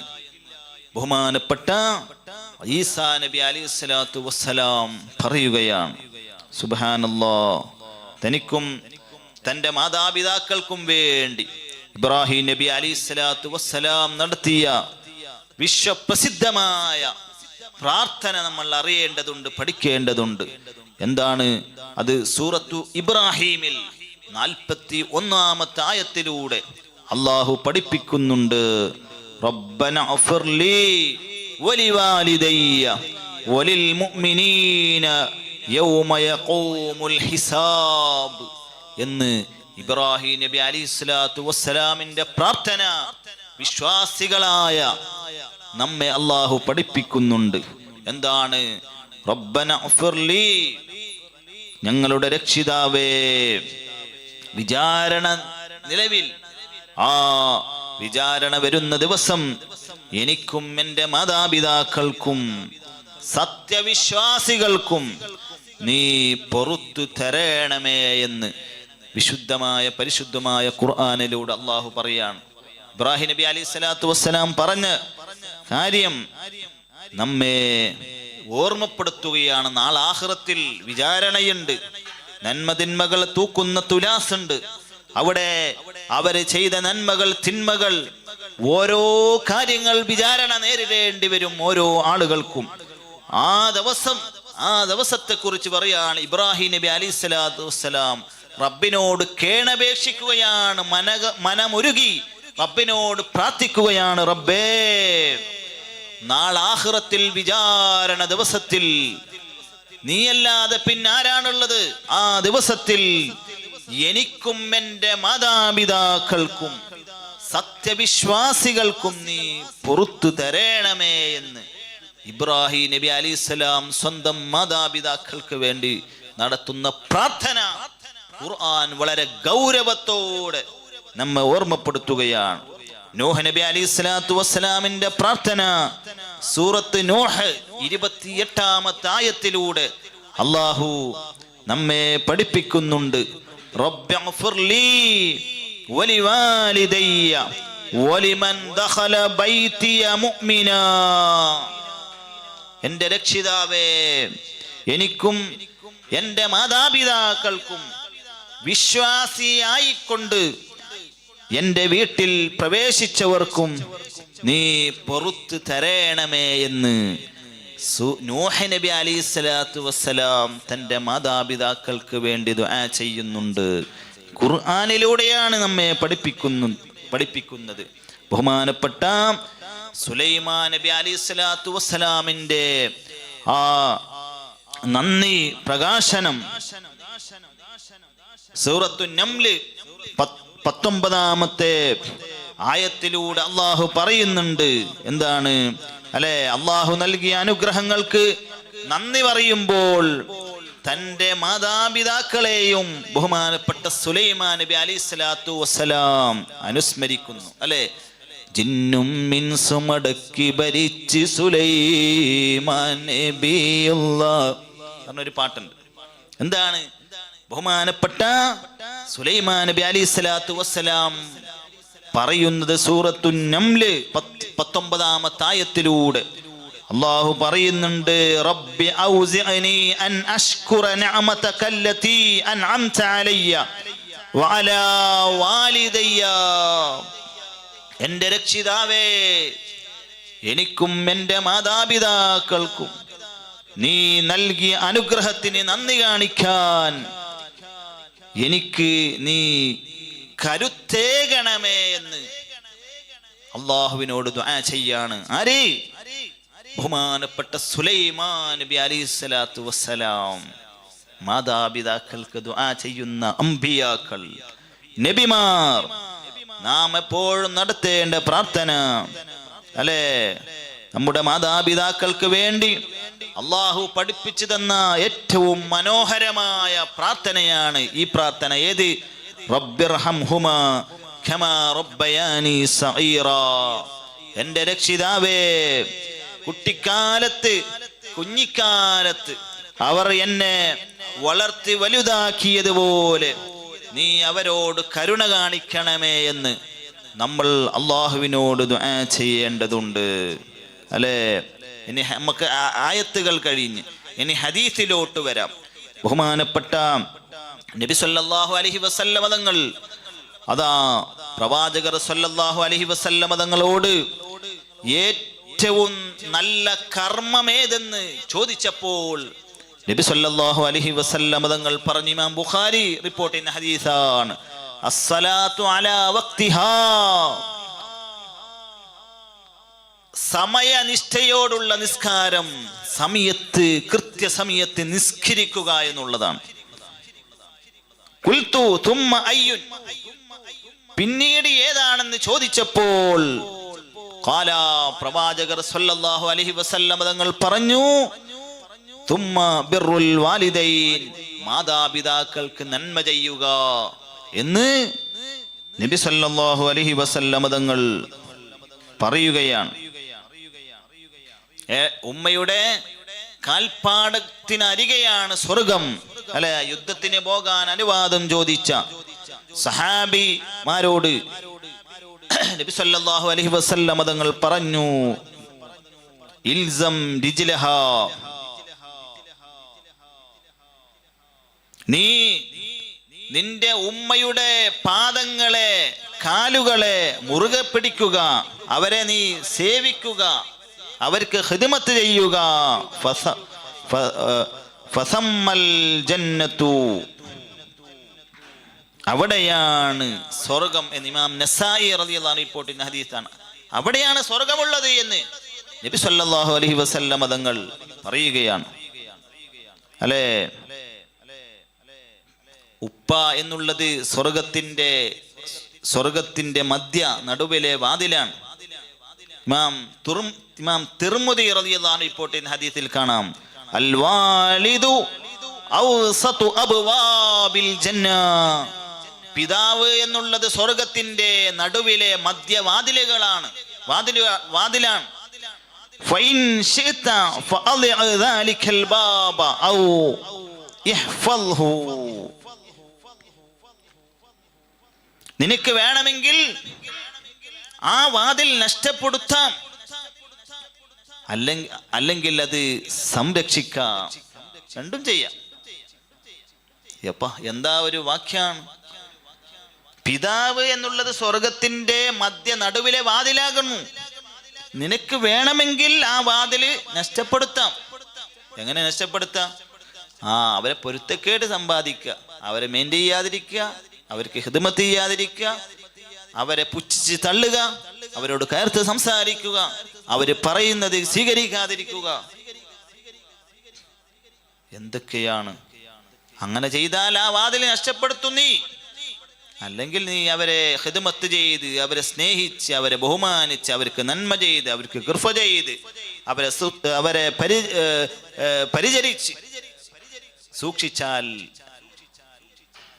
Speaker 1: ബഹുമാനപ്പെട്ട ഈസാ നബി അലൈഹിസ്സലാത്തു വസ്സലാം പറയുകയാണ്. സുബ്ഹാനല്ലാഹ്. തനിക്കും തൻ്റെ മാതാപിതാക്കൾക്കും വേണ്ടി ഇബ്രാഹിം നബി അലൈഹിസ്സലാത്തു വസ്സലാം നടത്തിയ വിശ്വപ്രസിദ്ധമായ പ്രാർത്ഥന നമ്മൾ അറിയേണ്ടതുണ്ട്, പഠിക്കേണ്ടതുണ്ട്. എന്താണ് അത്? സൂറത്തു ഇബ്രാഹിമിൽ 41-ാമത്തെ ആയത്തിലൂടെ അല്ലാഹു പഠിപ്പിക്കുന്നുണ്ട്, റബ്ബന അഫ്ർലി വലിവാലിദയ്യ വലിൽ മുഅ്മിനീന യൗമ യഖൂമുൽ ഹിസാബ് എന്ന് ഇബ്രാഹിം നബി അലൈഹിസ്സലാത്തു വസ്സലാമിന്റെ പ്രാർത്ഥന വിശ്വാസികളായ നമ്മെ അല്ലാഹു പഠിപ്പിക്കുന്നുണ്ട്. എന്താണ്? റബ്ബന അഫ്ർലി, ഞങ്ങളുടെ രക്ഷിതാവേ, വിചാരണ നിലവിൽ ആ വിചാരണ വരുന്ന ദിവസം എനിക്കും എൻ്റെ മാതാപിതാക്കൾക്കും സത്യവിശ്വാസികൾക്കും നീ പൊറുത്തു തരണമേ എന്ന് വിശുദ്ധമായ പരിശുദ്ധമായ ഖുർആനിലൂടെ അല്ലാഹു പറയാണ്. ഇബ്രാഹിം നബി അലൈഹിസ്സലാത്തു വസ്സലാം പറഞ്ഞ കാര്യം നമ്മെ ഓർമ്മപ്പെടുത്തുകയാണ്. നാളെ ആഖിറത്തിൽ വിചാരണയുണ്ട്, നന്മതിന്മകൾ തൂക്കുന്ന തുലാസുണ്ട്. അവിടെ അവര് ചെയ്ത നന്മകൾ തിന്മകൾ ഓരോ കാര്യങ്ങൾ വിചാരണ നേരിടേണ്ടി വരും ഓരോ ആളുകൾക്കും. ആ ദിവസത്തെ കുറിച്ച് പറയാണ് ഇബ്രാഹിം നബി അലൈഹിസ്സലാത്തു വസ്സലാം റബ്ബിനോട് കേണപേക്ഷിക്കുകയാണ്, മനമുരുകി റബ്ബിനോട് പ്രാർത്ഥിക്കുകയാണ്, റബ്ബേ, നാളെ ആഖിറത്തിൽ വിചാരണ ദിവസത്തിൽ നീയല്ലാതെ പിന്നാരാണുള്ളത്? ആ ദിവസത്തിൽ എനിക്കും എൻ്റെ മാതാപിതാക്കൾക്കും സത്യവിശ്വാസികൾക്കും നീ പൊറുത്തു തരണമേ എന്ന് ഇബ്രാഹിം നബി അലൈഹിസ്സലാം സ്വന്തം മാതാപിതാക്കൾക്ക് വേണ്ടി നടത്തുന്ന പ്രാർത്ഥന ഖുർആൻ വളരെ ഗൗരവത്തോടെ നമ്മെ ഓർമ്മപ്പെടുത്തുകയാണ്. നൂഹ് നബി അലൈഹിസ്സലാത്തു വസ്സലാമിന്റെ പ്രാർത്ഥന സൂറത്ത് നൂഹ് 28-ാമത്തെ ആയത്തിലൂടെ അല്ലാഹു നമ്മെ പഠിപ്പിക്കുന്നുണ്ട്, റബ്ബിഗ്ഫിർലി വലിവാലിദയ്യ വലിമൻ ദഖല ബൈതിയ മുഅ്മിനാ, എൻ്റെ രക്ഷിതാവേ, എനിക്കും എൻ്റെ മാതാപിതാക്കൾക്കും വിശ്വാസിയായിക്കൊണ്ട് എൻ്റെ വീട്ടിൽ പ്രവേശിച്ചവർക്കും നീ പൊറുത്തു തരണമേ എന്ന് നൂഹ് നബി അലൈഹിസ്സലാത്തു വസ്സലാം തൻ്റെ മാതാപിതാക്കൾക്ക് വേണ്ടി ദുആ ചെയ്യുന്നുണ്ട്. ഖുർആനിലൂടെയാണ് നമ്മെ പഠിപ്പിക്കുന്നത്. ബഹുമാനപ്പെട്ട സുലൈമാൻ നബി അലൈഹിസ്സലാത്തു വസ്സലാമിന്റെ ആ നന്ദി പ്രകാശനം സൂറത്തു നംല് 19-ാമത്തെ ആയത്തിലൂടെ അള്ളാഹു പറയുന്നുണ്ട്. എന്താണ്? അല്ലെ, അള്ളാഹു നൽകിയ അനുഗ്രഹങ്ങൾക്ക് നന്ദി പറയുമ്പോൾ തൻ്റെ മാതാപിതാക്കളെയും ബഹുമാനപ്പെട്ട സുലൈമാൻ നബി അലൈഹിസ്സലാത്തു വസ്സലാം അനുസ്മരിക്കുന്നു. അല്ലെ, ജിന്നും മിൻസും അടക്കി ഭരിച്ച് സുലൈമാൻ നബിയുള്ളാഹ് എന്നൊരു പാട്ടുണ്ട്. എന്താണ്? ബഹുമാനപ്പെട്ട സുലൈമാൻ നബി അലൈഹിസ്സലാത്തു വസ്സലാം പറയുന്നത് സൂറത്തു നംല് 19-ാമത്തെ ആയത്തിലൂടെ അല്ലാഹു പറയുന്നുണ്ട്, റബ്ബി ഔസിഅനി അൻ അഷ്കുറ നിഅമതക അല്ലതി അൻഅംത അലയ്യ വഅലാ വാലിദയ്യ. എൻ്റെ രക്ഷിതാവേ, എനിക്കും എൻ്റെ മാതാപിതാക്കൾക്കും നീ നൽകിയ അനുഗ്രഹത്തിന് നന്ദി കാണിക്കാൻ എനിക്ക് നീ കരുത്തേകണമേ എന്ന് അള്ളാഹുവിനോട് ദുആ ചെയ്യാണ്. ആര്? ബഹുമാനപ്പെട്ട സുലൈമാൻ നബി അലൈഹിസ്സലാത്തു വസ്സലാം. മാതാപിതാക്കൾക്ക് ദുആ ചെയ്യുന്ന അംബിയാക്കൾ, നബിമാർ, നാം എപ്പോഴും നടത്തേണ്ട പ്രാർത്ഥന. അല്ലേ, നമ്മുടെ മാതാപിതാക്കൾക്ക് വേണ്ടി അള്ളാഹു പഠിപ്പിച്ചു തന്ന ഏറ്റവും മനോഹരമായ പ്രാർത്ഥനയാണ് ഈ പ്രാർത്ഥന. ഏത്? റബ്ബിർഹംഹുമാ കമാ റബ്ബയാനി സഗീറാ. എൻ്റെ രക്ഷിതാവേ, കുഞ്ഞിക്കാലത്ത് അവർ എന്നെ വളർത്തി വലുതാക്കിയതുപോലെ നീ അവരോട് കരുണ കാണിക്കണമേ എന്ന് നമ്മൾ അള്ളാഹുവിനോട് ദുആ ചെയ്യേണ്ടതുണ്ട്. അല്ലേ, ഇനി നമുക്ക് ആയത്തുകൾ കഴിഞ്ഞ് ഇനി ഹദീസിലോട്ട് വരാം. ബഹുമാനപ്പെട്ട നബി സല്ലല്ലാഹു അലൈഹി വസല്ലമ തങ്ങൾ അതാ പ്രവാചകർ സല്ലല്ലാഹു അലൈഹി വസല്ലമ തങ്ങളോട് ഏറ്റവും നല്ല കർമ്മമേതെന്ന് ചോദിച്ചപ്പോൾ നബി സല്ലല്ലാഹു അലൈഹി വസല്ലമ തങ്ങൾ പറഞ്ഞു, ഇമാം ബുഖാരി റിപ്പോർട്ട് ചെയ്യുന്ന ഹദീസാണ്, അസ്സലാത്തു അലാ വഖ്തിഹാ. സമയനിഷ്ഠയോടുള്ള നിസ്കാരം, സമയത്ത് കൃത്യസമയത്ത് നിസ്കരിക്കുക എന്നുള്ളതാണ്. ഖുൽതു തുമ്മ അയ്യുൻ, പിന്നീട് ഏതാണെന്ന് ചോദിച്ചപ്പോൾ ഖാല, പ്രവാചകർ സല്ലല്ലാഹു അലൈഹി വസല്ലം തങ്ങൾ പറഞ്ഞു, തുമ്മ ബിർറുൽ വാലിദൈൻ, മാതാപിതാക്കൾക്ക് നന്മ ചെയ്യുക എന്ന് നബി സല്ലല്ലാഹു അലൈഹി വസല്ലം തങ്ങൾ പറയുകയാണ്. ഉമ്മയുടെ കാൽപ്പാടത്തിനരികെയാണ് സ്വർഗം. അല്ലെ, യുദ്ധത്തിന് പോകാൻ അനുവാദം ചോദിച്ച സഹാബിമാരോട് നബി സല്ലല്ലാഹു അലൈഹി വസല്ലം തങ്ങൾ പറഞ്ഞു, ഇൽസം രിജ്ലഹാ, നീ നിന്റെ ഉമ്മയുടെ പാദങ്ങളെ, കാലുകളെ മുറുകെ പിടിക്കുക, അവരെ നീ സേവിക്കുക, അവർക്ക് ഖിദ്മത്ത് ചെയ്യുക. ഫസമ്മൽ ജന്നത്തു, അവിടെയാണ് സ്വർഗം എന്ന് ഇമാം നസായി റളിയല്ലാഹു അൻഹു റിപ്പോർട്ട് ചെയ്യുന്ന ഹദീസാണ്. അവിടെയാണ് സ്വർഗമുള്ളത് എന്ന് നബി സല്ലല്ലാഹു അലൈഹി വസല്ലം തങ്ങൾ പറയുകയാണ്. അല്ലേ, ഉപ്പ എന്നുള്ളത് സ്വർഗത്തിന്റെ മധ്യ നടുവിലെ വാതിലാണ്. ഇമാം തിർമുദി റളിയല്ലാഹു അൻഹു റിപ്പോർട്ട് ചെയ്യുന്ന ഹദീസിൽ കാണാം, അൽ വാലിദു ഔസതു അബ്വാബിൽ ജന്ന, പിതാവ് എന്നുള്ളത് സ്വർഗത്തിന്റെ നടുവിലെ മധ്യവാതിലുകളാണ്, വാതിലാണ്. ഫഇൻ ശിഅത ഫഅളി ദാലികൽ ബാബ ഔ ഇഹ്ഫൽഹു, നിനക്ക് വേണമെങ്കിൽ ആ വാതിൽ നഷ്ടപ്പെടുത്താം, അല്ലെങ്കിൽ അത് സംരക്ഷിക്കാം, രണ്ടും ചെയ്യാം. എന്താ ഒരു വാക്യാണ്! പിതാവ് എന്നുള്ളത് സ്വർഗത്തിന്റെ മധ്യ നടുവിലെ വാതിലാകുന്നു. നിനക്ക് വേണമെങ്കിൽ ആ വാതില് നഷ്ടപ്പെടുത്താം. എങ്ങനെ നഷ്ടപ്പെടുത്താം? അവരെ പൊരുത്തക്കേട് സമ്പാദിക്കുക, അവരെ മെയിൻറ്റെയിൻ ചെയ്യാതിരിക്കുക, അവർക്ക് ഖിദ്മത്ത് ചെയ്യാതിരിക്കുക, അവരെ പുച്ഛിച്ച് തള്ളുക, അവരോട് കയർത്ത് സംസാരിക്കുക, അവര് പറയുന്നത് സ്വീകരിക്കാതിരിക്കുക, എന്തൊക്കെയാണ്! അങ്ങനെ ചെയ്താൽ ആ വാതിൽ നഷ്ടപ്പെടുത്തും നീ. അല്ലെങ്കിൽ നീ അവരെ ഖിദ്മത്ത് ചെയ്ത്, അവരെ സ്നേഹിച്ച്, അവരെ ബഹുമാനിച്ച്, അവർക്ക് നന്മ ചെയ്ത്, അവർക്ക് ഖിർഫ ചെയ്ത്, അവരെ പരിചരിച്ച് സൂക്ഷിച്ചാൽ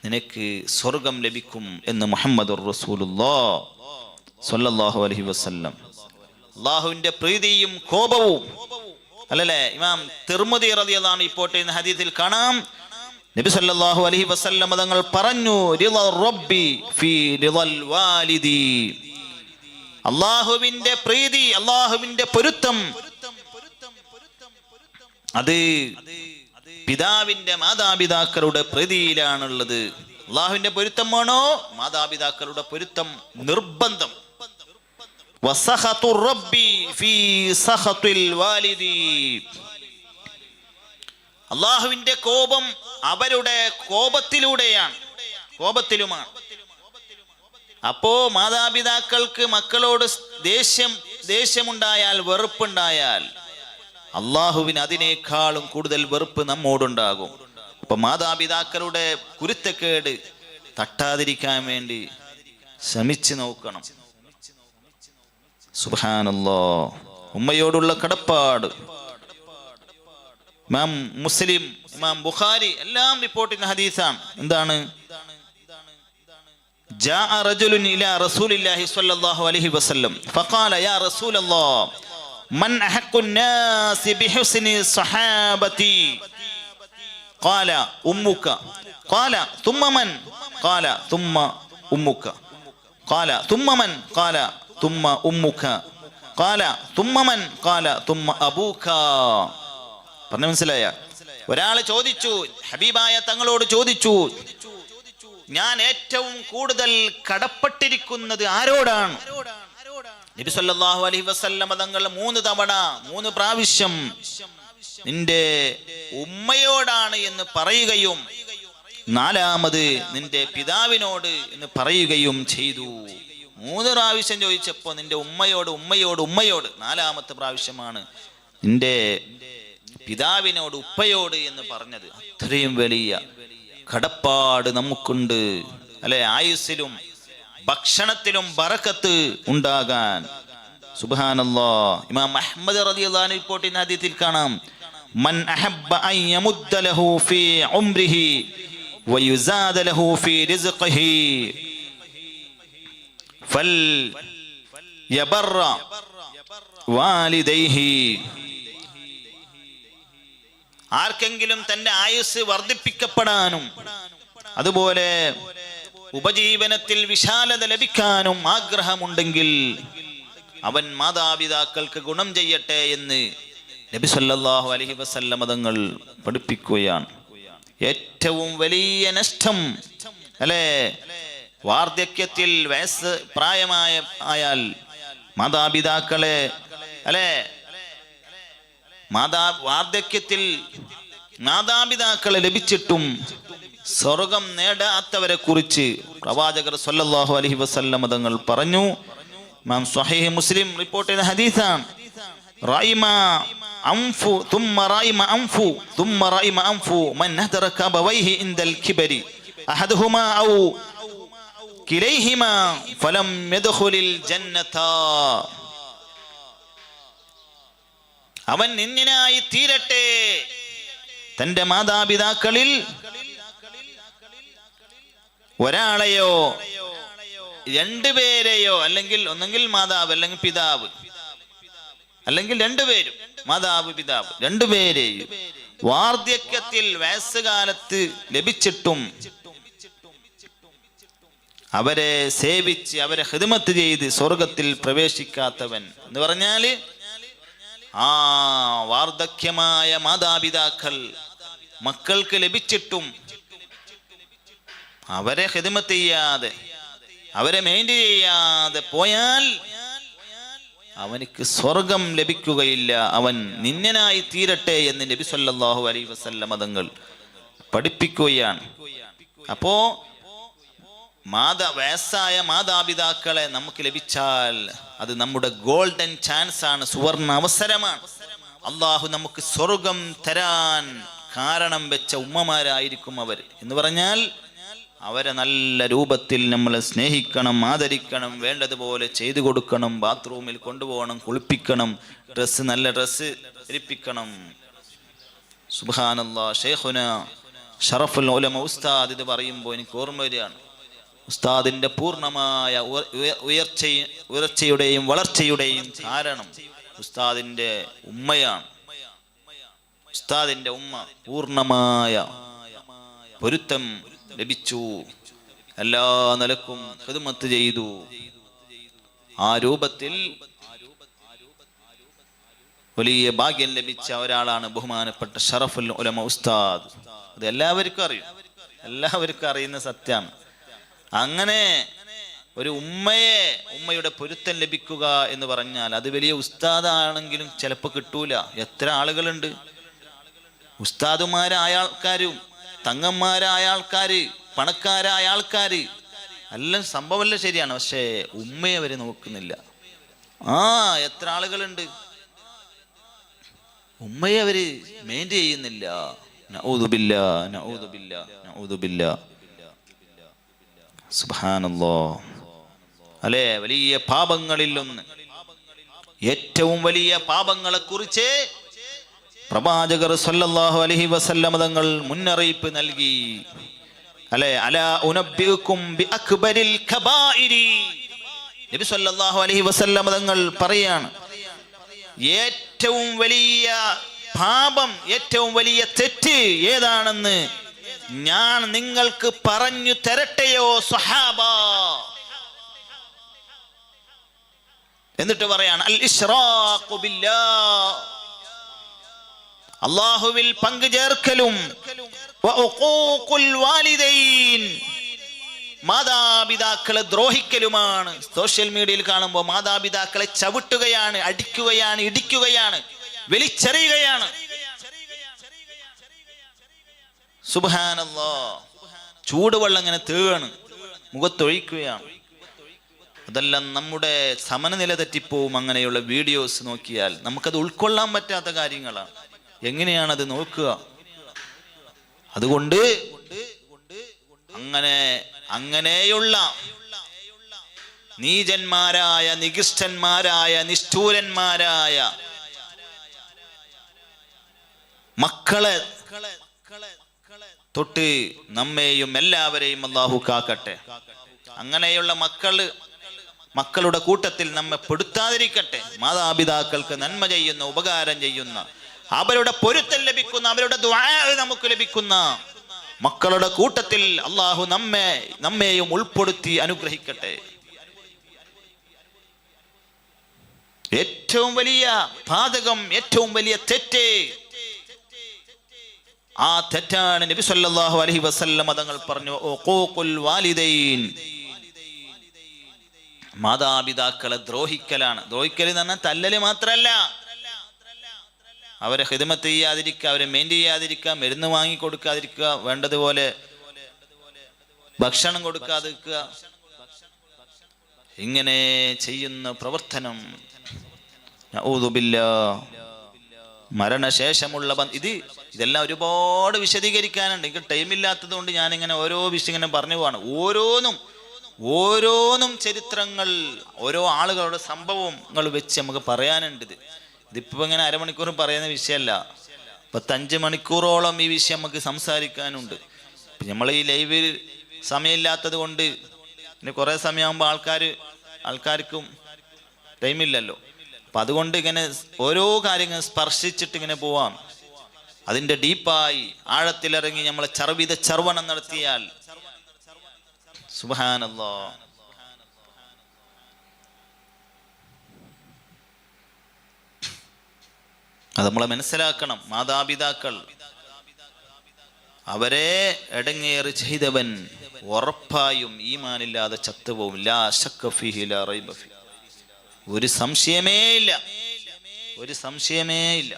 Speaker 1: നിനക്ക് സ്വർഗം ലഭിക്കും എന്ന് മുഹമ്മദുർ റസൂലുള്ളാഹ് സ്വല്ലല്ലാഹു അലൈഹി വസല്ലം. അല്ലാഹുവിന്റെ പ്രീതിയും കോപവും അല്ലല്ലേ. ഇമാം തിർമിദി റളിയല്ലാഹു അൻഹു റിപ്പോർട്ട് ചെയ്യുന്ന ഹദീസിൽ കാണാം, നബി സല്ലല്ലാഹു അലൈഹി വസല്ലം തങ്ങൾ പറഞ്ഞു, റിള റബ്ബി ഫീ റിളൽ വാലിദി, അല്ലാഹുവിന്റെ പ്രീതി, അല്ലാഹുവിന്റെ പൊരുത്തം അത് പിതാവിന്റെ മാതാപിതാക്കളുടെ പ്രീതിയിലാണുള്ളത്. അല്ലാഹുവിന്റെ പൊരുത്തം വേണോ? മാതാപിതാക്കളുടെ പൊരുത്തം നിർബന്ധം. വസഖതു റബ്ബി ഫീ സഖത്തിൽ വാലിദി, അല്ലാഹുവിന്റെ കോപം അവരുടെ കോപത്തിലുമാണ്. അപ്പോ മാതാപിതാക്കൾക്ക് മക്കളോട് ദേഷ്യമുണ്ടായാൽ, വെറുപ്പുണ്ടായാൽ, അള്ളാഹുവിന് അതിനേക്കാളും കൂടുതൽ വെറുപ്പ് നമ്മോടുണ്ടാകും. അപ്പൊ മാതാപിതാക്കളുടെ കുരുത്തക്കേട് തട്ടാതിരിക്കാൻ വേണ്ടി ശ്രമിച്ചു നോക്കണം. സുബ്ഹാനല്ലാഹ്. ഉമ്മയോടുള്ള കടപ്പാട് ഇമാം മുസ്ലിം, ഇമാം ബുഖാരി എല്ലാം റിപ്പോർട്ട് ചെയ്യുന്ന ഹദീസാണ്. എന്താണ്? ജാഅ റജുലുൻ ഇലാ റസൂലില്ലാഹി സ്വല്ലല്ലാഹു അലൈഹി വസല്ലം ഫഖാല യാ റസൂലല്ലാഹ് മൻ അഹഖുൻ നാസി ബിഹുസ്നി സ്വഹാബതി ഖാല ഉമ്മുക ഖാല തുമ്മ മൻ ഖാല തുമ്മ ഉമ്മുക ഖാല തുമ്മ മൻ ഖാല തുമ്മ ഉമ്മുക ഖാല തുമ്മ മൻ ഖാല തുമ്മ അബൂക. പറഞ്ഞു മനസ്സിലായ? ഒരാള് ചോദിച്ചു, ഹബീബായ തങ്ങളോട് ചോദിച്ചു, ഞാൻ ഏറ്റവും കൂടുതൽ കടപ്പെട്ടിരിക്കുന്നത് ആരോടാണ്? നബി സല്ലല്ലാഹു അലൈഹി വസല്ലം തങ്ങൾ 3 പ്രാവശ്യം നിന്റെ ഉമ്മയോടാണ് എന്ന് പറയുകയും 4-മത് നിന്റെ പിതാവിനോട് എന്ന് പറയുകയും ചെയ്തു. 3 പ്രാവശ്യം ചോദിച്ചപ്പോ നിന്റെ ഉമ്മയോട് 4-മത്തെ പ്രാവശ്യമാണ് നിന്റെ പിതാവിനോട്, ഉപ്പയോട് എന്ന് പറഞ്ഞത്. അത്രയും വലിയ കടപ്പാട് നമുക്കുണ്ട് അല്ലെ? ആയുസ്സിലും ഭക്ഷണത്തിലും ബറക്കത്ത് ഉണ്ടാകാൻ. സുബ്ഹാനല്ലാഹ്. ഇമാം അഹ്മദ് റളിയല്ലാഹു അൻഹു റിപ്പോർട്ട് ചെയ്യുന്ന ഹദീസിൽ കാണാം, മൻ അഹബ്ബ അൻ യമുദ്ദ ലഹു ഫീ ഉംരിഹി വയുസാദ ലഹു ഫീ റിസ്ഖിഹി ഫൽ യബറ വാലിദൈഹി. ആർക്കെങ്കിലും തന്റെ ആയുസ് വർദ്ധിപ്പിക്കപ്പെടാനും അതുപോലെ ഉപജീവനത്തിൽ വിശാലത ലഭിക്കാനും ആഗ്രഹമുണ്ടെങ്കിൽ അവൻ മാതാപിതാക്കൾക്ക് ഗുണം ചെയ്യട്ടെ എന്ന് നബി സല്ലല്ലാഹു അലൈഹി വസല്ലം തങ്ങൾ പഠിപ്പിക്കുകയാണ്. ഏറ്റവും വലിയ നഷ്ടം അല്ലേ? വാർദ്ധക്യത്തിൽ പ്രായമായാൽ മാതാപിതാക്കളെ അല്ലേ, വാർദ്ധക്യത്തിൽ മാതാപിതാക്കളെ ലഭിച്ചിട്ടും സ്വർഗം നേടാത്തവരെ കുറിച്ച് പ്രവാചകർ സല്ലല്ലാഹു അലൈഹി വസല്ലം തങ്ങൾ പറഞ്ഞു. ഇമാം സ്വഹീഹ് മുസ്ലിം റിപ്പോർട്ട് ചെയ്ത ഹദീസാണ്, റൈമ അൻഫു തുമ്മ റൈമ അൻഫു തുമ്മ റൈമ അൻഫു മൻ ഹദറക അബവൈഹി ഇൻദൽ കിബരി അഹദുഹുമാ ഔ കിലൈഹിമാ ഫലം യദ്ഖുലിൽ ജന്നത. അവൻ നിന്ദിനായി തീരട്ടെ. തന്റെ മാതാപിതാക്കളിൽ ഒരാളെയോ 2 പേരെയോ, അല്ലെങ്കിൽ ഒന്നെങ്കിൽ മാതാവ് അല്ലെങ്കിൽ പിതാവ്, അല്ലെങ്കിൽ 2 പേരും, മാതാവ് പിതാവ് 2 പേരെയും വാർദ്ധക്യത്തിൽ വയസ്സുകാലത്ത് ലഭിച്ചിട്ടും അവരെ സേവിച്ച് അവരെ ഖിദ്മത്ത് ചെയ്ത് സ്വർഗത്തിൽ പ്രവേശിക്കാത്തവൻ എന്ന് പറഞ്ഞാല് വാർദ്ധക്യമായ മാതാപിതാക്കൾ മക്കൾക്ക് ലഭിച്ചിട്ടും അവരെ ഖിദ്മത്ത് ചെയ്യാതെ, അവരെ മെയിൻറ്റെയിൻ ചെയ്യാതെ പോയാൽ അവനിക്ക് സ്വർഗം ലഭിക്കുകയില്ല. അവൻ നിന്ദനായി തീരട്ടെ എന്ന് നബി സല്ലല്ലാഹു അലൈഹി വസല്ലം തങ്ങൾ പഠിപ്പിക്കുകയാണ്. അപ്പോ വയസ്സായ മാതാപിതാക്കളെ നമുക്ക് ലഭിച്ചാൽ അത് നമ്മുടെ ഗോൾഡൻ ചാൻസ് ആണ്, സുവർണ അവസരമാണ്. അള്ളാഹു നമുക്ക് സ്വർഗം തരാൻ കാരണം വെച്ച ഉമ്മമാരായിരിക്കും അവർ എന്ന് പറഞ്ഞാൽ അവരെ നല്ല രൂപത്തിൽ നമ്മൾ സ്നേഹിക്കണം, ആദരിക്കണം, വേണ്ടതുപോലെ ചെയ്തു കൊടുക്കണം. ബാത്റൂമിൽ കൊണ്ടുപോകണം, കുളിപ്പിക്കണം, നല്ല ഡ്രസ്സ് ധരിപ്പിക്കണം. സുബ്ഹാനല്ലാഹ്. ഷെയ്ഖുന ഷറഫുൽ ഉലമ ഉസ്താദ് ഇത് പറയുമ്പോൾ എനിക്ക് ഓർമ്മ വരികയാണ്. ഉസ്താദിന്റെ പൂർണ്ണമായ ഉയർച്ചയുടെയും വളർച്ചയുടെയും കാരണം ഉസ്താദിന്റെ ഉമ്മയാണ്. ഉസ്താദിന്റെ ഉമ്മ പൂർണ്ണമായ പൊരുത്തം ലഭിച്ചു, എല്ലാ നിലക്കും ഖിദ്മത്ത് ചെയ്തു. ആ രൂപത്തിൽ വലിയ ഭാഗ്യം ലഭിച്ച ഒരാളാണ് ബഹുമാനപ്പെട്ട ഷറഫുൽ ഉലമ ഉസ്താദ്. അത് എല്ലാവർക്കും അറിയും, എല്ലാവർക്കും അറിയുന്ന സത്യമാണ്. അങ്ങനെ ഒരു ഉമ്മയുടെ പൊരുത്തം ലഭിക്കുക എന്ന് പറഞ്ഞാൽ അത് വലിയ ഉസ്താദാണെങ്കിലും ചിലപ്പോൾ കിട്ടൂല. എത്ര ആളുകളുണ്ട് ഉസ്താദുമാരായ ആൾക്കാരും തങ്ങന്മാരായ ആൾക്കാര് പണക്കാരായ ആൾക്കാര് എല്ലാം സംഭവമല്ല, ശരിയാണ്. പക്ഷേ ഉമ്മയെ അവര് നോക്കുന്നില്ല. എത്ര ആളുകളുണ്ട് ഉമ്മയെ അവര് മെയിൻറ്റെയിൻ ചെയ്യുന്നില്ല. നഊദുബില്ലാ നഊദുബില്ലാ നഊദുബില്ലാ. സുബ്ഹാനല്ലാഹ്. അല്ലേ, വലിയ പാപങ്ങളിൽ ഒന്ന്, ഏറ്റവും വലിയ പാപങ്ങളെ കുറിച്ച് പ്രവാചകർ സല്ലല്ലാഹു അലൈഹി വസല്ലം തങ്ങൾ മുന്നറിയിപ്പ് നൽകി. അല്ലേ, അലാ ഉനബ്ബിഉകും ബിഅക്ബരിൽ കബായിരി. നബി സല്ലല്ലാഹു അലൈഹി വസല്ലം തങ്ങൾ പറയാണ്, ഏറ്റവും വലിയ പാപം, ഏറ്റവും വലിയ തെറ്റ് ഏതാണെന്ന് ഞാൻ നിങ്ങൾക്ക് പറഞ്ഞു തരട്ടെയോ സ്വഹാബ. എന്നിട്ട് പറയാണ്, അൽ ഇശ്റാഖു ബില്ലാഹ്, അല്ലാഹുവിൽ പങ്കു ചേർക്കലും, വഉഖൂഖുൽ വാലിദൈൻ, മാതാപിതാക്കളെ ദ്രോഹിക്കലുമാണ്. സോഷ്യൽ മീഡിയയിൽ കാണുമ്പോൾ മാതാപിതാക്കളെ ചവിട്ടുകയാണ്, അടിക്കുകയാണ്, ഇടിക്കുകയാണ്, വലിച്ചെറിയുകയാണ്. സുബ്ഹാനല്ലാഹ്. ചൂടുവെള്ളം ഇങ്ങനെ തേവാണ്, മുഖത്തൊഴിക്കുകയാണ്. അതെല്ലാം നമ്മുടെ സമനില തെറ്റിപ്പോവും. അങ്ങനെയുള്ള വീഡിയോസ് നോക്കിയാൽ നമുക്കത് ഉൾക്കൊള്ളാൻ പറ്റാത്ത കാര്യങ്ങളാണ്. എങ്ങനെയാണത് നോക്കുക? അതുകൊണ്ട് അങ്ങനെയുള്ള നീചന്മാരായ, നികൃഷ്ടന്മാരായ, നിഷ്ഠൂരന്മാരായ മക്കളെ തൊട്ട് നമ്മെയും എല്ലാവരെയും അല്ലാഹു കാക്കട്ടെ. അങ്ങനെയുള്ള മക്കളുടെ കൂട്ടത്തിൽ നമ്മെ പെടുത്താതിരിക്കട്ടെ. മാതാപിതാക്കൾക്ക് നന്മ ചെയ്യുന്ന, ഉപകാരം ചെയ്യുന്ന, അവരുടെ പൊരുത്തം ലഭിക്കുന്ന, അവരുടെ ദുആ നമുക്ക് ലഭിക്കുന്ന മക്കളുടെ കൂട്ടത്തിൽ അല്ലാഹു നമ്മെയും ഉൾപ്പെടുത്തി അനുഗ്രഹിക്കട്ടെ. ഏറ്റവും വലിയ പാതകം, ഏറ്റവും വലിയ തെറ്റ്, ആ തെറ്റാണ് നബി സല്ലല്ലാഹു അലൈഹി വസല്ലം തങ്ങൾ പറഞ്ഞു, ഉഖൂഖുൽ വാലിദൈൻ, മാതാപിതാക്കളെ ദ്രോഹിക്കലാണ്. ദ്രോഹിക്കൽ എന്ന് പറഞ്ഞാൽ തല്ലല് മാത്രല്ല, അവരെ ഖിദ്മത്ത് ചെയ്യാതിരിക്കുക, അവരെ മെയിൻറ്റെയിൻ ചെയ്യാതിരിക്കുക, മരുന്ന് വാങ്ങി കൊടുക്കാതിരിക്കുക, വേണ്ടതുപോലെ ഭക്ഷണം കൊടുക്കാതിരിക്കുക, ഇങ്ങനെ ചെയ്യുന്ന പ്രവർത്തനം നഊദുബില്ലാഹ്. മരണശേഷമുള്ള ഇതെല്ലാം ഒരുപാട് വിശദീകരിക്കാനുണ്ട്. എനിക്ക് ടൈമില്ലാത്തത് കൊണ്ട് ഞാനിങ്ങനെ ഓരോ വിഷയം ഇങ്ങനെ പറഞ്ഞു പോവാണ്. ഓരോന്നും ചരിത്രങ്ങൾ, ഓരോ ആളുകളുടെ സംഭവങ്ങൾ വെച്ച് നമുക്ക് പറയാനുണ്ട്. ഇതിപ്പോ ഇങ്ങനെ അരമണിക്കൂർ പറയുന്ന വിഷയമല്ല, 5 മണിക്കൂറോളം ഈ വിഷയം നമുക്ക് സംസാരിക്കാനുണ്ട്. നമ്മൾ ഈ ലൈവിൽ സമയമില്ലാത്തത് കൊണ്ട് പിന്നെ കുറേ സമയമാകുമ്പോൾ ആൾക്കാർക്കും ടൈമില്ലല്ലോ. അപ്പം അതുകൊണ്ട് ഇങ്ങനെ ഓരോ കാര്യങ്ങൾ സ്പർശിച്ചിട്ട് ഇങ്ങനെ പോവാം. അതിൻ്റെ ഡീപ്പായി ആഴത്തിലിറങ്ങി നമ്മൾ ചർവണം നടത്തിയാൽ സുബ്ഹാനല്ലാഹ്. അത് നമ്മളെ മനസ്സിലാക്കണം. മാതാപിതാക്കൾ അവരെ എടങ്ങേറ് ചെയ്തവൻ ഉറപ്പായും ഈമാനില്ലാതെ ചത്തുപോകും. ലാ ശക്ക ഫീഹി ലാ റൈബ ഫീഹി. ഒരു സംശയമേ ഇല്ല, ഒരു സംശയമേ ഇല്ല,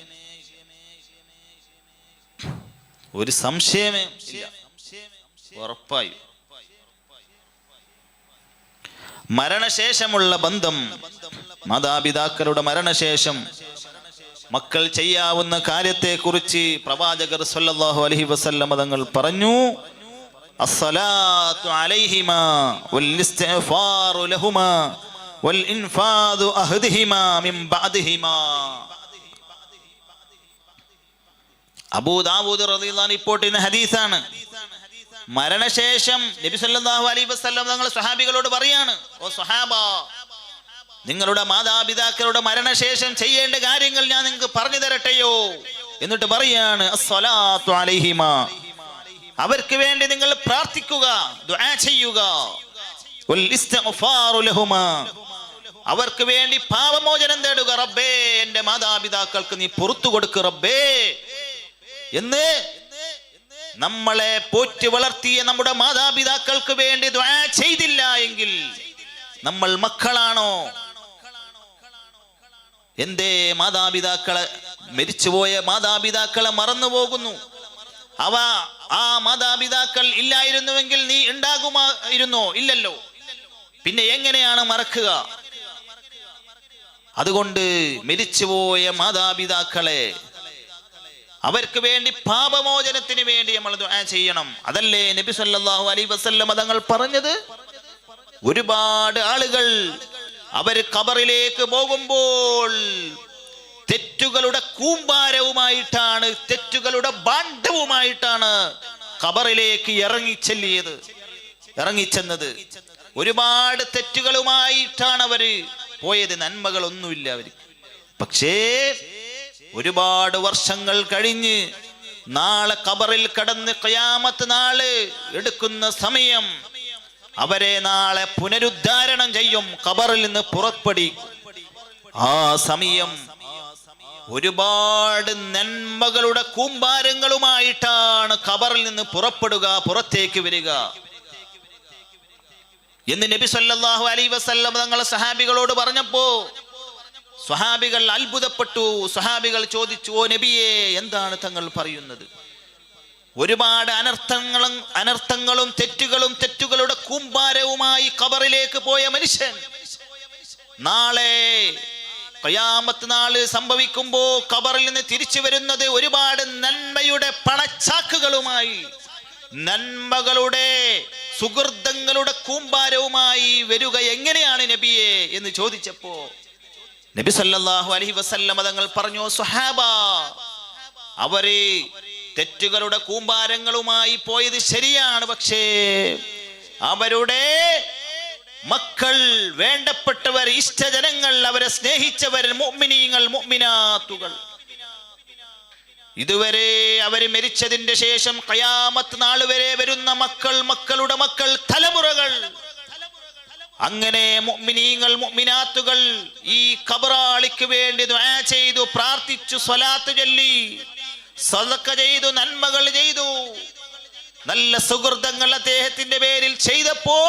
Speaker 1: ഒരു സംശയമേ ഇല്ല, ഉറപ്പായും. മരണശേഷമുള്ള ബന്ധം, മാതാപിതാക്കളുടെ മരണശേഷം മക്കൾ ചെയ്യാവുന്ന കാര്യത്തെക്കുറിച്ച് പ്രവാചകർ സല്ലല്ലാഹു അലൈഹി വസല്ലം തങ്ങൾ പറഞ്ഞു, അസ്സലാത്തു അലൈഹിമാ വൽ-ഇസ്തിഗ്ഫാറു ലഹുമാ വൽ-ഇൻഫാദു അഹദിഹിമാ മിൻ ബഅദിഹിമാ. അബൂ ദാവൂദ് റളിയല്ലാഹു അൻഹു റിപ്പോർട്ട് ചെയ്യുന്ന ഹദീസാണ്. മരണശേഷം നബി സല്ലല്ലാഹു അലൈഹി വസല്ലം തങ്ങൾ സ്വഹാബികളോട് പറയാണ്, ഓ സ്വഹാബ, നിങ്ങളുടെ മാതാപിതാക്കളുടെ മരണശേഷം ചെയ്യേണ്ട കാര്യങ്ങൾ ഞാൻ നിങ്ങൾക്ക് പറഞ്ഞു തരട്ടെയോ? എന്നിട്ട് പറയാണ്, അസ്സലാത്തു അലൈഹിമാ, അവർക്ക് വേണ്ടി നിങ്ങൾ പ്രാർത്ഥിക്കുക, ദുആ ചെയ്യുക. വൽ ഇസ്തിഗ്ഫാറു ലഹുമാ, അവർക്ക് വേണ്ടി പാപമോചനം തേടുക. റബ്ബേ, എൻ്റെ മാതാപിതാക്കൾക്ക് നീ പുറത്തു കൊടുക്ക് റബ്ബേ എന്ന് നമ്മളെ പോറ്റി വളർത്തിയ നമ്മുടെ മാതാപിതാക്കൾക്ക് വേണ്ടി ദുആ ചെയ്തില്ല എങ്കിൽ നമ്മൾ മക്കളാണോ? എന്തേ മാതാപിതാക്കളെ, മരിച്ചുപോയ മാതാപിതാക്കളെ മറന്നു പോകുന്നു? ആ മാതാപിതാക്കൾ ഇല്ലായിരുന്നുവെങ്കിൽ നീ ഉണ്ടാകുമായിരുന്നോ? ഇല്ലല്ലോ. പിന്നെ എങ്ങനെയാണ് മറക്കുക? അതുകൊണ്ട് മരിച്ചുപോയ മാതാപിതാക്കളെ, അവർക്ക് വേണ്ടി പാപമോചനത്തിന് വേണ്ടി നമ്മൾ ദുആ ചെയ്യണം. അതല്ലേ നബി സല്ലല്ലാഹു അലൈഹി വസല്ലം തങ്ങൾ പറഞ്ഞത്? ഒരുപാട് ആളുകൾ അവർ ഖബറിലേക്ക് പോകുമ്പോൾ തെറ്റുകളുടെ കൂമ്പാരവുമായിട്ടാണ്, തെറ്റുകളുടെ ഭാണ്ഡവുമായിട്ടാണ് ഖബറിലേക്ക് ഇറങ്ങിച്ചെന്നത്. ഒരുപാട് തെറ്റുകളുമായിട്ടാണ് അവര് പോയത്, നന്മകളൊന്നുമില്ല അവർക്ക്. പക്ഷേ ഒരുപാട് വർഷങ്ങൾ കഴിഞ്ഞ് നാളെ ഖബറിൽ കടന്ന് ഖിയാമത്ത് നാള് എടുക്കുന്ന സമയം അവരെ നാളെ പുനരുദ്ധാരണം ചെയ്യും, ഖബറിൽ നിന്ന് പുറപ്പെടുവിക്കും. ആ സമയം ഒരുപാട് നന്മകളുടെ കൂമ്പാരങ്ങളുമായിട്ടാണ് ഖബറിൽ നിന്ന് പുറത്തേക്ക് വരിക എന്ന് നബി സല്ലല്ലാഹു അലൈഹി വസല്ലം തങ്ങളെ സഹാബികളോട് പറഞ്ഞപ്പോ സ്വഹാബികൾ അത്ഭുതപ്പെട്ടു. സ്വഹാബികൾ ചോദിച്ചു, ഓ നബിയെ, എന്താണ് തങ്ങൾ പറയുന്നത്? ഒരുപാട് അനർത്ഥങ്ങളും തെറ്റുകളുടെ കൂമ്പാരവുമായി ഖബറിലേക്ക് പോയ മനുഷ്യൻ നാളെ ഖിയാമത്ത് നാള് സംഭവിക്കുമ്പോ ഖബറിൽ നിന്ന് തിരിച്ചു വരുന്നത് ഒരുപാട് നന്മയുടെ പണച്ചാക്കുകളുമായി, നന്മകളുടെ സുഹൃതങ്ങളുടെ കൂമ്പാരവുമായി വരിക എങ്ങനെയാണ് നബിയെ എന്ന് ചോദിച്ചപ്പോ നബി സല്ലല്ലാഹു അലൈഹി വസല്ലം തങ്ങൾ പറഞ്ഞു, സ്വഹാബ, അവര് തെറ്റുകളുടെ കൂമ്പാരങ്ങളുമായി പോയത് ശരിയാണ്. പക്ഷേ അവരുടെ മക്കൾ, വേണ്ടപ്പെട്ടവർ, ഇഷ്ടജനങ്ങൾ, അവരെ സ്നേഹിച്ചവർ, മുഅ്മിനീങ്ങൾ, മുഅ്മിനാത്തുകൾ, ഇതുവരെ അവര് മരിച്ചതിന്റെ ശേഷം ഖിയാമത്ത് നാൾ വരെ വരുന്ന മക്കൾ, മക്കളുടെ മക്കൾ, തലമുറകൾ, അങ്ങനെ മുഅ്മിനീങ്ങൾ, മുഅ്മിനാത്തുകൾ ഈ ഖബറാളിക്ക് വേണ്ടി ദുആ ചെയ്തു, പ്രാർത്ഥിച്ചു, സ്വലാത്ത് ചൊല്ലി, സദഖ ചെയ്തു, നന്മകൾ ചെയ്തു, നല്ല സുഹൃതങ്ങൾ അദ്ദേഹത്തിന്റെ പേരിൽ ചെയ്തപ്പോ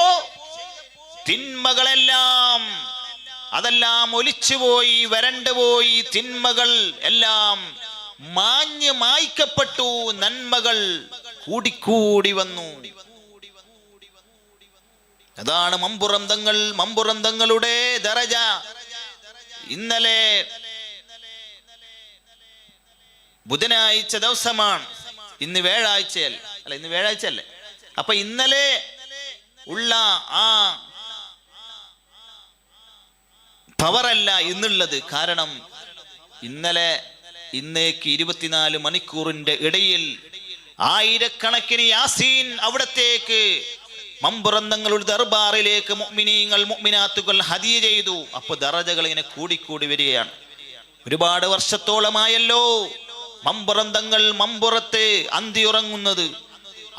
Speaker 1: തിന്മകളെല്ലാം അതെല്ലാം ഒലിച്ചുപോയി, വരണ്ടുപോയി. തിന്മകൾ എല്ലാം മായ്ക്കപ്പെട്ടു, നന്മകൾ കൂടിക്കൂടി വന്നു. അതാണ് മമ്പുറന്തങ്ങളുടെ ദറജ. ഇന്നലെ ബുധനാഴ്ച ദിവസമാണ്, ഇന്ന് വ്യാഴാഴ്ചയല്ലേ? അപ്പൊ ഇന്നലെ ഉള്ള ആ പവറല്ല ഇന്നുള്ളത്. കാരണം ഇന്നേക്ക് 24 മണിക്കൂറിന്റെ ഇടയിൽ ആയിരക്കണക്കിന് യാസീൻ അവിടത്തേക്ക് മമ്പുറന്തങ്ങളുടെ ദർബാറിലേക്ക് മുഅ്മിനീങ്ങൾ, മുഅ്മിനാത്തുകൾ ഹദിയ ചെയ്തു. അപ്പൊ ദറജകൾ ഇങ്ങനെ കൂടിക്കൂടി വരികയാണ്. ഒരുപാട് വർഷത്തോളമായല്ലോ മമ്പുറത്ത് അന്തിയുറങ്ങുന്നത്.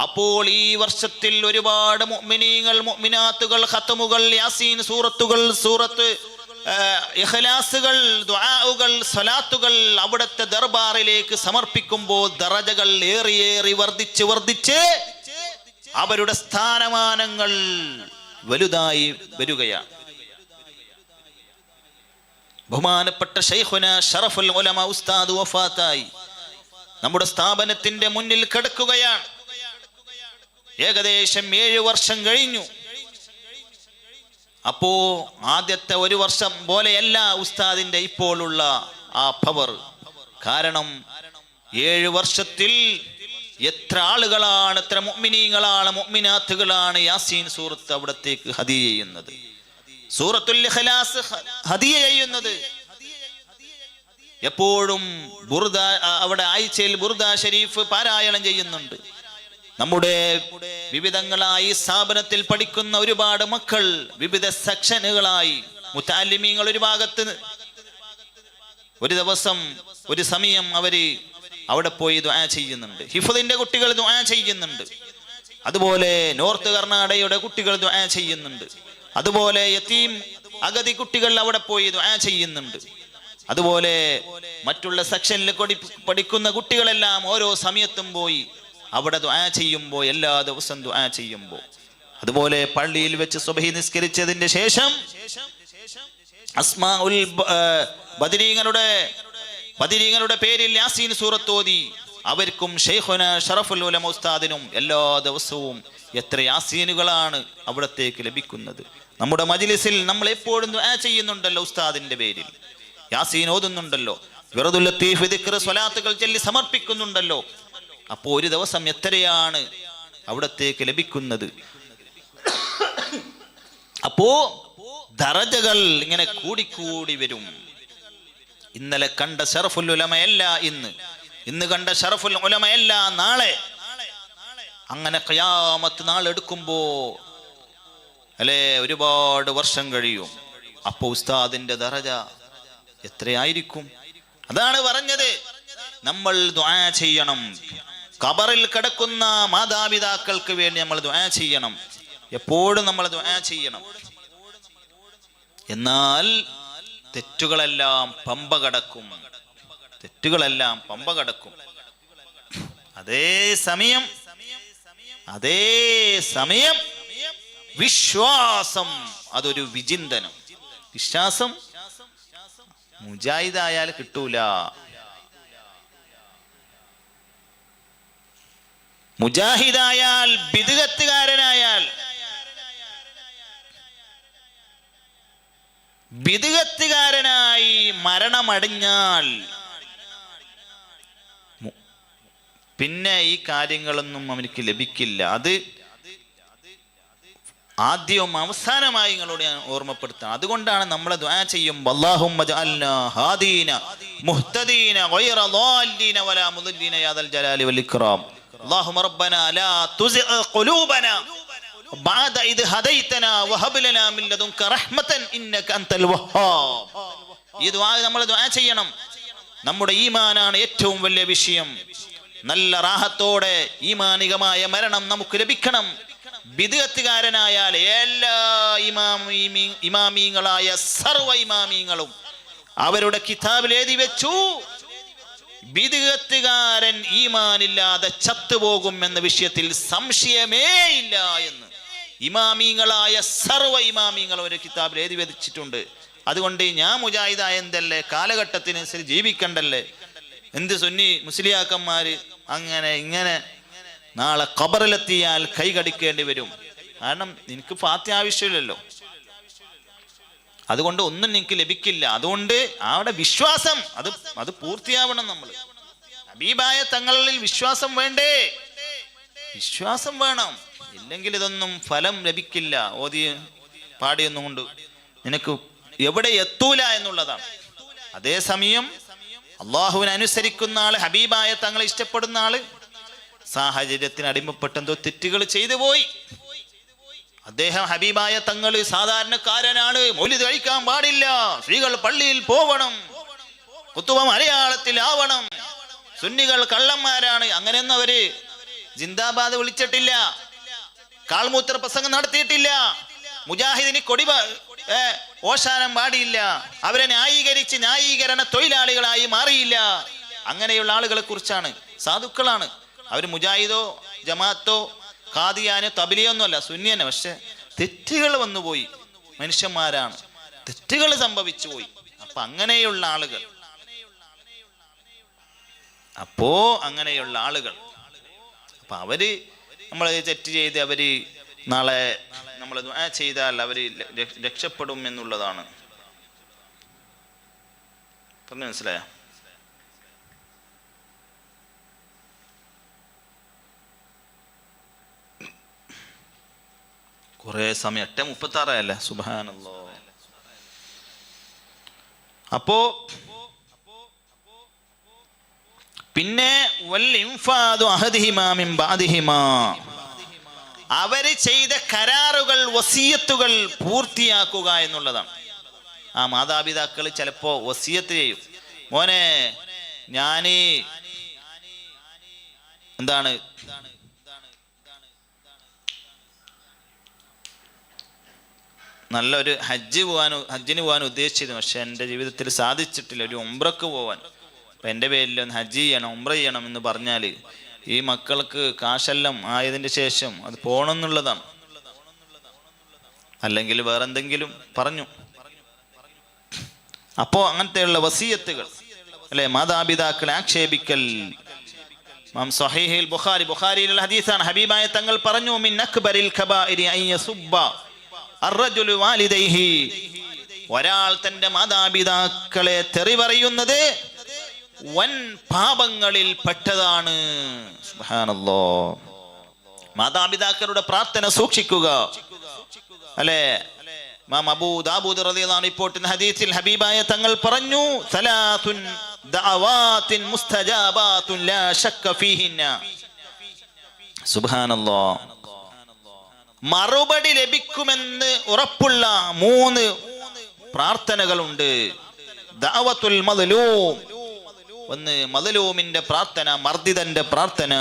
Speaker 1: അപ്പോൾ ഈ വർഷത്തിൽ ഒരുപാട് മുഅ്മിനീങ്ങൾ, മുഅ്മിനാത്തുകൾ ഖത്മുകൾ, യാസീൻ സൂറത്തുകൾ, സൂറത്ത് ഇഖ്ലാസുകൾ, ദുആഉകൾ, സ്വലാത്തുകൾ അവിടുത്തെ ദർബാറിലേക്ക് സമർപ്പിക്കുമ്പോൾ ദറജകൾ ഏറി വർദ്ധിച്ച് അവരുടെ സ്ഥാനമാനങ്ങൾ വലുതായി വരികയാണ്. ബഹുമാനപ്പെട്ട ശൈഖുന ശറഫുൽ ഉലമ ഉസ്താദ് വഫാത്തായി നമ്മുടെ സ്ഥാപനത്തിന്റെ മുന്നിൽ കിടക്കുകയാണ്. ഏകദേശം 7 വർഷം കഴിഞ്ഞു. അപ്പോ ആദ്യത്തെ 1 വർഷം പോലെയല്ല ഉസ്താദിന്റെ ഇപ്പോഴുള്ള ആ പവർ. കാരണം 7 വർഷത്തിൽ എത്ര ആളുകളാണ്, എത്ര മുഅ്മിനീങ്ങളാണ്, മുഅ്മിനാത്തുകളാണ് യാസീൻ സൂറത്ത് അവിടത്തേക്ക് ഹദിയ ചെയ്യുന്നത്, സൂറത്തുൽ ഇഖ്ലാസ് ഹദിയ ചെയ്യുന്നത്. എപ്പോഴും ബുർദ അവിടെ ആഴ്ചയിൽ ബുർദ ഷരീഫ് പാരായണം ചെയ്യുന്നുണ്ട്. നമ്മുടെ വിവിധങ്ങളായി സ്ഥാപനത്തിൽ പഠിക്കുന്ന ഒരുപാട് മക്കൾ വിവിധ സെക്ഷനുകളായി, മുതഅല്ലിമീങ്ങൾ ഒരു ഭാഗത്ത്, ഒരു ദിവസം ഒരു സമയം അവര് അവിടെ പോയി ദുആ ചെയ്യുന്നുണ്ട്. ഹിഫ്ദിന്റെ കുട്ടികൾ ദുആ ചെയ്യുന്നുണ്ട്. അതുപോലെ നോർത്ത് കർണാടകയുടെ കുട്ടികൾ ദുആ ചെയ്യുന്നുണ്ട്. അതുപോലെ യതീം അഗതി കുട്ടികൾ അവിടെ പോയി ദുആ ചെയ്യുന്നുണ്ട്. അതുപോലെ മറ്റുള്ള സെക്ഷനിൽ പഠിക്കുന്ന കുട്ടികളെല്ലാം ഓരോ സമയത്തും പോയി അവിടെ ദുആ ചെയ്യുമ്പോൾ, എല്ലാ ദിവസവും ദുആ ചെയ്യുമ്പോൾ, അതുപോലെ പള്ളിയിൽ വെച്ച് സുബ്ഹി നിസ്കരിച്ചതിന്റെ ശേഷം അസ്മാഉൽ ബദരീങ്ങളുടെ പേരിൽ യാസീൻ സൂറത്ത് ഓതി അവർക്കും ഷെയ്ഖുന ഷറഫുൽ ഉലമ ഉസ്താദിനും എല്ലാ ദിവസവും എത്ര യാസീനുകളാണ് അവിടത്തേക്ക് ലഭിക്കുന്നത്. നമ്മുടെ മജ്ലിസിൽ നമ്മൾ എപ്പോഴും ദുആ ചെയ്യുന്നുണ്ടല്ലോ, ഉസ്താദിന്റെ പേരിൽ യാസീൻ ഓതുന്നുണ്ടല്ലോ, വിറദുൽ ലത്തീഫ് ദിക്ർ സ്വലാത്തുകൾ ചൊല്ലി സമർപ്പിക്കുന്നുണ്ടല്ലോ. അപ്പോൾ ഒരു ദിവസം എത്രയാണ് അവിടത്തേക്ക് ലഭിക്കുന്നത്? അപ്പോ ദറജകൾ ഇങ്ങനെ കൂടിക്കൂടി വരും. ഇന്നലെ കണ്ട ശറഫുൽ ഉലമയല്ല ഇന്ന് കണ്ട ശറഫുൽ ഉലമയല്ല നാളെ. അങ്ങനെ ഖിയാമത്ത് നാൾ എടുക്കുമ്പോ അല്ലേ ഒരുപാട് വർഷം കഴിയും. അപ്പൊ ഉസ്താദിന്റെ ദറജ എത്രയായിരിക്കും? അതാണ് പറഞ്ഞത്, നമ്മൾ ദുആ ചെയ്യണം. ഖബറിൽ കിടക്കുന്ന മാതാപിതാക്കൾക്ക് വേണ്ടി നമ്മൾ ദുആ ചെയ്യണം. എപ്പോഴും നമ്മൾ ദുആ ചെയ്യണം. എന്നാൽ തെറ്റുകളെല്ലാം പമ്പ കടക്കും. അതേ സമയം വിശ്വാസം അതൊരു വിചിന്തനം. വിശ്വാസം മുജാഹിദായാൽ കിട്ടൂല. മുജാഹിദായാൽ ബിദ്അത്തുകാരനായി മരണമടഞ്ഞാൽ പിന്നെ ഈ കാര്യങ്ങളൊന്നും അവനിക്ക് ലഭിക്കില്ല. അത് ആദ്യവും അവസാനമായി നിങ്ങളോട് ഞാൻ ഓർമ്മപ്പെടുത്താം. അതുകൊണ്ടാണ് നമ്മൾ ദുആ ചെയ്യുമ്പോൾ അല്ലാഹുമ്മ ജഅൽനാ ഹാദീന മുഹ്തദീന ഗൈറ ളാല്ലീന വലാ മുദല്ലീന യാ ദൽ ജലാലി വൽ ഇക്റാം. അല്ലാഹുമ്മ റബ്ബനാ ലാ തുസിഅ ഖുലൂബനാ ബഅദ ഇദ് ഹദൈതനാ വഹബ് ലനാ മിൻ ലദുൻക റഹ്മതൻ ഇന്നക അൻതൽ വഹ്ഹാബ്. ഈ ദുആ നമ്മൾ ദുആ ചെയ്യണം. നമ്മുടെ ഈമാനാണ് ഏറ്റവും വലിയ വിഷയം. നല്ല റാഹത്തോടെ ഈമാനികമായ മരണം നമുക്ക് ലഭിക്കണം. ബിദ്അത്തുകാരനായാൽ എല്ലാ ഇമാമീങ്ങളായ സർവ്വ ഇമാമീങ്ങളും അവരുടെ കിതാബിൽ എഴുതി വെച്ചു, ബിദ്അത്തുകാരൻ ഈമാനില്ലാതെ ചത്തുപോകും എന്ന വിഷയത്തിൽ സംശയമേ ഇല്ല എന്ന് ഇമാമീങ്ങളായ സർവ്വ ഇമാമീങ്ങൾ ഒരു കിതാബിൽ എഴുതി വെച്ചിട്ടുണ്ട്. അതുകൊണ്ട് ഞാൻ മുജാഹിദായ എന്തല്ലേ, കാലഘട്ടത്തിനനുസരിച്ച് ജീവിക്കണ്ടല്ലേ, എന്ത് സുന്നി മുസ്ലിയാക്കന്മാര് അങ്ങനെ ഇങ്ങനെ നാളെ ഖബറിലെത്തിയാൽ കൈ കടിക്കേണ്ടി വരും. കാരണം നിനക്ക് ഫാത്തിഹ ആവശ്യമില്ലല്ലോ, അതുകൊണ്ട് ഒന്നും നിനക്ക് ലഭിക്കില്ല. അതുകൊണ്ട് അവിടെ വിശ്വാസം അത് പൂർത്തിയാവണം. നമ്മൾ ഹബീബായ തങ്ങളിൽ വിശ്വാസം വേണ്ടേ? വിശ്വാസം വേണം. ഇല്ലെങ്കിൽ ഇതൊന്നും ഫലം ലഭിക്കില്ല. ഓതി പാടിയൊന്നും കൊണ്ട് നിനക്ക് എവിടെ എത്തൂല എന്നുള്ളതാണ്. അതേസമയം അള്ളാഹുവിനെ അനുസരിക്കുന്ന ആള്, ഹബീബായ തങ്ങളെ ഇഷ്ടപ്പെടുന്ന ആള് സാഹചര്യത്തിന് അടിമപ്പെട്ടെന്തോ തെറ്റുകൾ ചെയ്തു പോയി. അദ്ദേഹം ഹബീബായ തങ്ങള് സാധാരണക്കാരനാണ്, മൗലിദ് കഴിക്കാൻ പാടില്ല, സ്ത്രീകൾ പള്ളിയിൽ പോവണം, കുത്തുവ മലയാളത്തിലാവണം, സുന്നികൾ കള്ളന്മാരാണ്, അങ്ങനെയൊന്നും അവര് ജിന്ദാബാദ് വിളിച്ചിട്ടില്ല, കാൾമൂത്ര പ്രസംഗം നടത്തിയിട്ടില്ല, മുജാഹിദിന് കൊടി ഓശാനം പാടിയില്ല, അവരെ ന്യായീകരണ തൊഴിലാളികളായി മാറിയില്ല. അങ്ങനെയുള്ള ആളുകളെ കുറിച്ചാണ്. സാധുക്കളാണ് അവർ, മുജാഹിദോ ജമാഅത്തോ ഖാദിയാനോ തബ്ലീഗോ ഒന്നുമല്ല, സുന്നിയന്നെ. പക്ഷെ തെറ്റുകൾ വന്നുപോയി, മനുഷ്യന്മാരാണ്, തെറ്റുകൾ സംഭവിച്ചു പോയി. അപ്പൊ അങ്ങനെയുള്ള ആളുകൾ അപ്പൊ അവര് നമ്മൾ തെറ്റ് ചെയ്ത് അവര് നാളെ നമ്മൾ ദുആ ചെയ്താൽ അവര് രക്ഷപ്പെടും എന്നുള്ളതാണ്. പറഞ്ഞു മനസ്സിലായോ? കുറെ സമയം 8:36 സുബ്ഹാനല്ലാഹ്. അപ്പോ പിന്നെ അവര് ചെയ്ത കരാറുകൾ, വസിയത്തുകൾ പൂർത്തിയാക്കുക എന്നുള്ളതാണ്. ആ മാതാപിതാക്കൾ ചിലപ്പോ വസിയത്ത് ചെയ്യും, മോനെ ഞാന് എന്താണ് നല്ലൊരു ഹജ്ജിന് പോകാൻ ഉദ്ദേശിച്ചിരുന്നു, പക്ഷെ എൻ്റെ ജീവിതത്തിൽ സാധിച്ചിട്ടില്ല. ഒരു ഉംറക്ക് പോവാൻ, അപ്പം എൻ്റെ പേരിൽ ഒന്ന് ഹജ്ജ് ചെയ്യണം, ഉംറ ചെയ്യണം എന്ന് പറഞ്ഞാൽ ഈ മക്കൾക്ക് കാശെല്ലാം ആയതിൻ്റെ ശേഷം അത് പോകണമെന്നുള്ളതാണ്. അല്ലെങ്കിൽ വേറെന്തെങ്കിലും പറഞ്ഞു. അപ്പോൾ അങ്ങനത്തെയുള്ള വസിയത്തുകൾ അല്ലെ, മാതാപിതാക്കളെ ആക്ഷേപിക്കൽ. സ്വഹീഹുൽ ബുഖാരിയിലുള്ള ഹദീസാണ്. ഹബീബായ തങ്ങൾ പറഞ്ഞു, മിൻ അക്ബരിൽ ഖബാഇരി അൻ യസുബ്ബ അർറജുലു വാലിദൈഹി. ഒരാൾ തന്റെ മാതാപിതാക്കളെ തെറി പറയുന്നത് വൻ പാപങ്ങളിൽ പെട്ടതാണ്. സുബ്ഹാനല്ലാഹ്. മാതാപിതാക്കളുടെ പ്രാർത്ഥന സൂക്ഷിക്കുക അല്ലേ. ഇമാം അബൂ ദാവൂദ് റളിയല്ലാഹു അൻഹു റിപ്പോർട്ട് ചെയ്യുന്ന ഹദീസിൽ ഹബീബായ തങ്ങൾ പറഞ്ഞു, സലാത്തുൻ ദഅവാത്തിൻ മുസ്തജാബാത്തുൻ ലാ ശക്ക ഫീഹിന്ന. സുബ്ഹാനല്ലാഹ്. മറുപടി ലഭിക്കുമെന്ന് ഉറപ്പുള്ള 3 പ്രാർത്ഥനകളുണ്ട്. ദഅവത്തുൽ മദ്ലൂം, ഒന്ന് മദ്ലൂമിന്റെ പ്രാർത്ഥന, മർദിദന്റെ പ്രാർത്ഥന.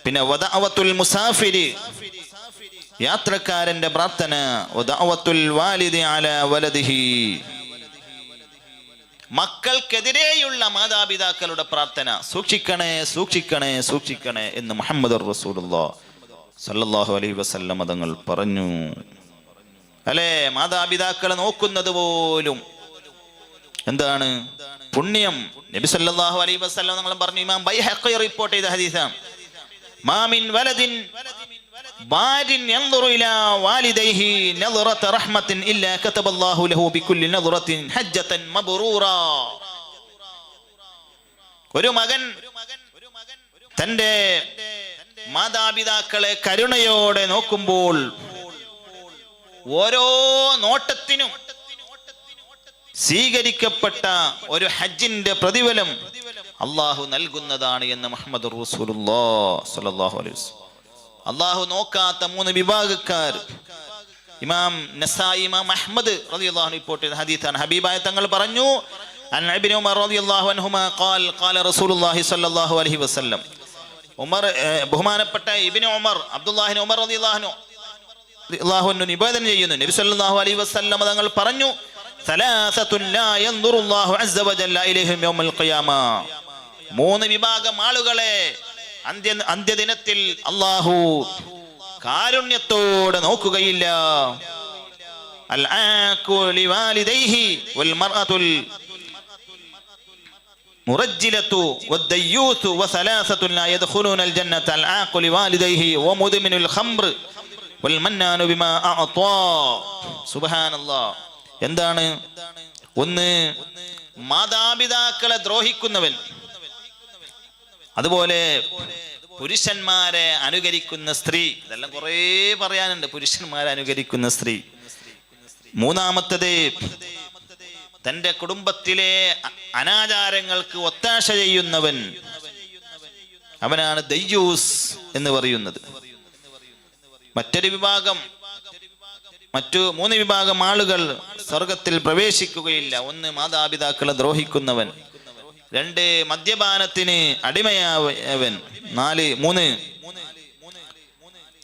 Speaker 1: പിന്നെ വദഅവത്തുൽ മുസാഫിരി, യാത്രക്കാരന്റെ പ്രാർത്ഥന. വദഅവത്തുൽ വാലിദി അലാ വലദിഹി, മക്കൾക്കെതിരെയുള്ള മാതാപിതാക്കളുടെ പ്രാർത്ഥന. സൂക്ഷിക്കണേ സൂക്ഷിക്കണേ സൂക്ഷിക്കണേ എന്ന് മുഹമ്മദുർ റസൂലുള്ളാഹി സല്ലല്ലാഹു അലൈഹി വസല്ലം തങ്ങൾ പറഞ്ഞു അല്ലേ. മാതാപിതാക്കളെ നോക്കുന്നത് പോലും എന്താണ് പുണ്യം. നബി സല്ലല്ലാഹു അലൈഹി വസല്ലം തങ്ങൾ പറഞ്ഞു, ഇമാം ബൈഹഖി റിപ്പോർട്ട് ചെയ്ത ഹദീസാണ്, മാ മിൻ വലദിൻ ബാരിൻ യൻദുറു ഇലാ വാലിദൈഹി നദറത റഹ്മത്തിൻ ഇല്ലാ കതബല്ലാഹു ലഹു ബികുല്ലി നദറത്തിൻ ഹജ്ജതൻ മബ്റൂറാ. ഒരു മകൻ തന്റെ മാതാപിതാക്കളെ കരുണയോടെ നോക്കുമ്പോൾ ഓരോ നോട്ടത്തിനും സ്വീകരിക്കപ്പെട്ട ഒരു ഹജ്ജിന്റെ പ്രതിഫലം അള്ളാഹു നൽകുന്നതാണ് എന്ന് മുഹമ്മദ് റസൂലുള്ളാഹി സ്വല്ലല്ലാഹു അലൈഹി വസല്ലം. അള്ളാഹു നോക്കാത്ത 3 വിഭാഗക്കാർ. ഇമാം നസായി, ഇമാം അഹ്മദ് റളിയല്ലാഹു അൻഹു റിപ്പോർട്ട് ചെയ്ത ഹദീസാണ്. ഹബീബായ തങ്ങൾ പറഞ്ഞു, അൻ ഇബ്നു ഉമർ റളിയല്ലാഹു അൻഹുമാ ഖാല റസൂലുള്ളാഹി സ്വല്ലല്ലാഹു അലൈഹി വസല്ലം. ഉമർ, ബഹുമാനപ്പെട്ട ഇബ്നു ഉമർ, അബ്ദുല്ലാഹി ഉമർ റളിയല്ലാഹു അൻഹു നിവേദനം ചെയ്യുന്നു, നബി സല്ലല്ലാഹു അലൈഹി വസല്ലം തങ്ങൾ പറഞ്ഞു, സലാസത്തുൻ ലാ യൻദുറുല്ലാഹു അസ്സ വജല്ല ഇലൈഹിം യൗമൽ ഖിയാമ. 3 വിഭാഗം ആളുകളെ അന്ത്യദിനത്തിൽ അല്ലാഹു കാരുണ്യത്തോടെ നോക്കുകയില്ല. അൽ ആഖു ലിവാലിദൈഹി വൽ മർഅത്തുൽ മുറജ്ജിലത്തു വദ്ദയ്യൂസു വസലാസത്തുൻ ലാ യദ്ഖുലൂനൽ ജന്നത അൽ ആഖു ലിവാലിദൈഹി വമുദ്മിനുൽ ഖംർ വൽ മന്നാനു ബിമാ അഅതാ. സുബ്ഹാനല്ലാഹ്. എന്താണ്? ഒന്ന്, മാതാപിതാക്കളെ ദ്രോഹിക്കുന്നവൻ, അതുപോലെ പുരുഷന്മാരെ അനുകരിക്കുന്ന സ്ത്രീ. ഇതെല്ലാം കുറേ പറയാനുണ്ട്. പുരുഷന്മാരെ അനുകരിക്കുന്ന സ്ത്രീ. മൂന്നാമത്തത്, തന്റെ കുടുംബത്തിലെ അനാചാരങ്ങൾക്ക് ഒത്താശ ചെയ്യുന്നവൻ, അവനാണ് ദയ്യൂസ് എന്ന് പറയുന്നത്. മറ്റൊരു വിഭാഗം, മറ്റു 3 വിഭാഗം ആളുകൾ സ്വർഗത്തിൽ പ്രവേശിക്കുകയില്ല. 1, മാതാപിതാക്കളെ ദ്രോഹിക്കുന്നവൻ. 2, മദ്യപാനത്തിന് അടിമയായവൻ. 3,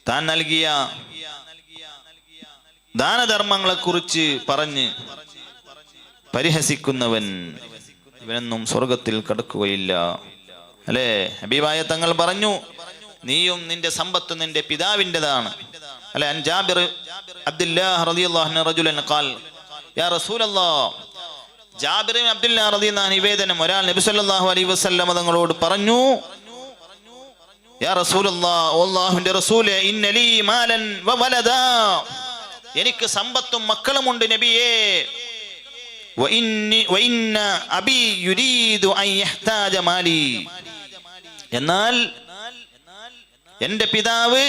Speaker 1: താൻ നൽകിയ ദാനധർമ്മങ്ങളെ കുറിച്ച് പറഞ്ഞ് പരിഹസിക്കുന്നവൻ. ഇവനൊന്നും സ്വർഗത്തിൽ കടക്കുകയില്ല അല്ലേ. ഹബീബായ തങ്ങൾ പറഞ്ഞു, നീയും നിന്റെ സമ്പത്തും നിന്റെ പിതാവിൻ്റെതാണ് അല്ലെ. അൻ ജാബിർ അബ്ദുല്ലാഹ് റളിയല്ലാഹു അൻഹു റജുലൻ ഖാൽ യാ റസൂലല്ലാഹ്. ജാബിർ അബ്ദുല്ലാഹ് റളിയല്ലാഹു അൻഹു നിവേദനം, ഒരാൾ നബി സല്ലല്ലാഹു അലൈഹി വസല്ലം തങ്ങളോട് പറഞ്ഞു, യാ റസൂലല്ലാഹ്, അല്ലാഹുവിന്റെ റസൂലേ, ഇന്ന ലീ മാലൻ വ വലദാ, എനിക്ക് സമ്പത്തും മക്കളുമുണ്ട് നബിയേ. വ ഇന്ന അബീ യുരീദു അൻ യഹ്താജ മാലി, എന്നാൽ എൻ്റെ പിതാവ്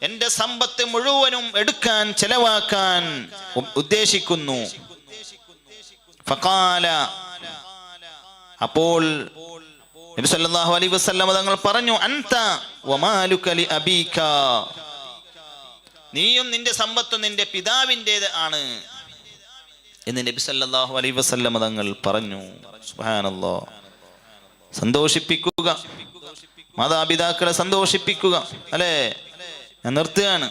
Speaker 1: എന്റെ സമ്പത്ത് മുഴുവനും എടുക്കാൻ ചെലവാക്കാൻ ഉദ്ദേശിക്കുന്നു. ഫഖാല, അപ്പോൾ നബി സല്ലല്ലാഹു അലൈഹി വസല്ലം തങ്ങൾ പറഞ്ഞു, അൻത വമാലുക ലി അബീക, നീയും നിന്റെ സമ്പത്തും നിന്റെ പിതാവിൻ്റെത് ആണ് എന്ന് നബി സല്ലല്ലാഹു അലൈഹി വസല്ലം തങ്ങൾ പറഞ്ഞു. സുബ്ഹാനല്ലാഹ്. സന്തോഷിപ്പിക്കുക, മാതാപിതാക്കളെ സന്തോഷിപ്പിക്കുക, അല്ലേ? ഞാൻ നിർത്തുകയാണ്.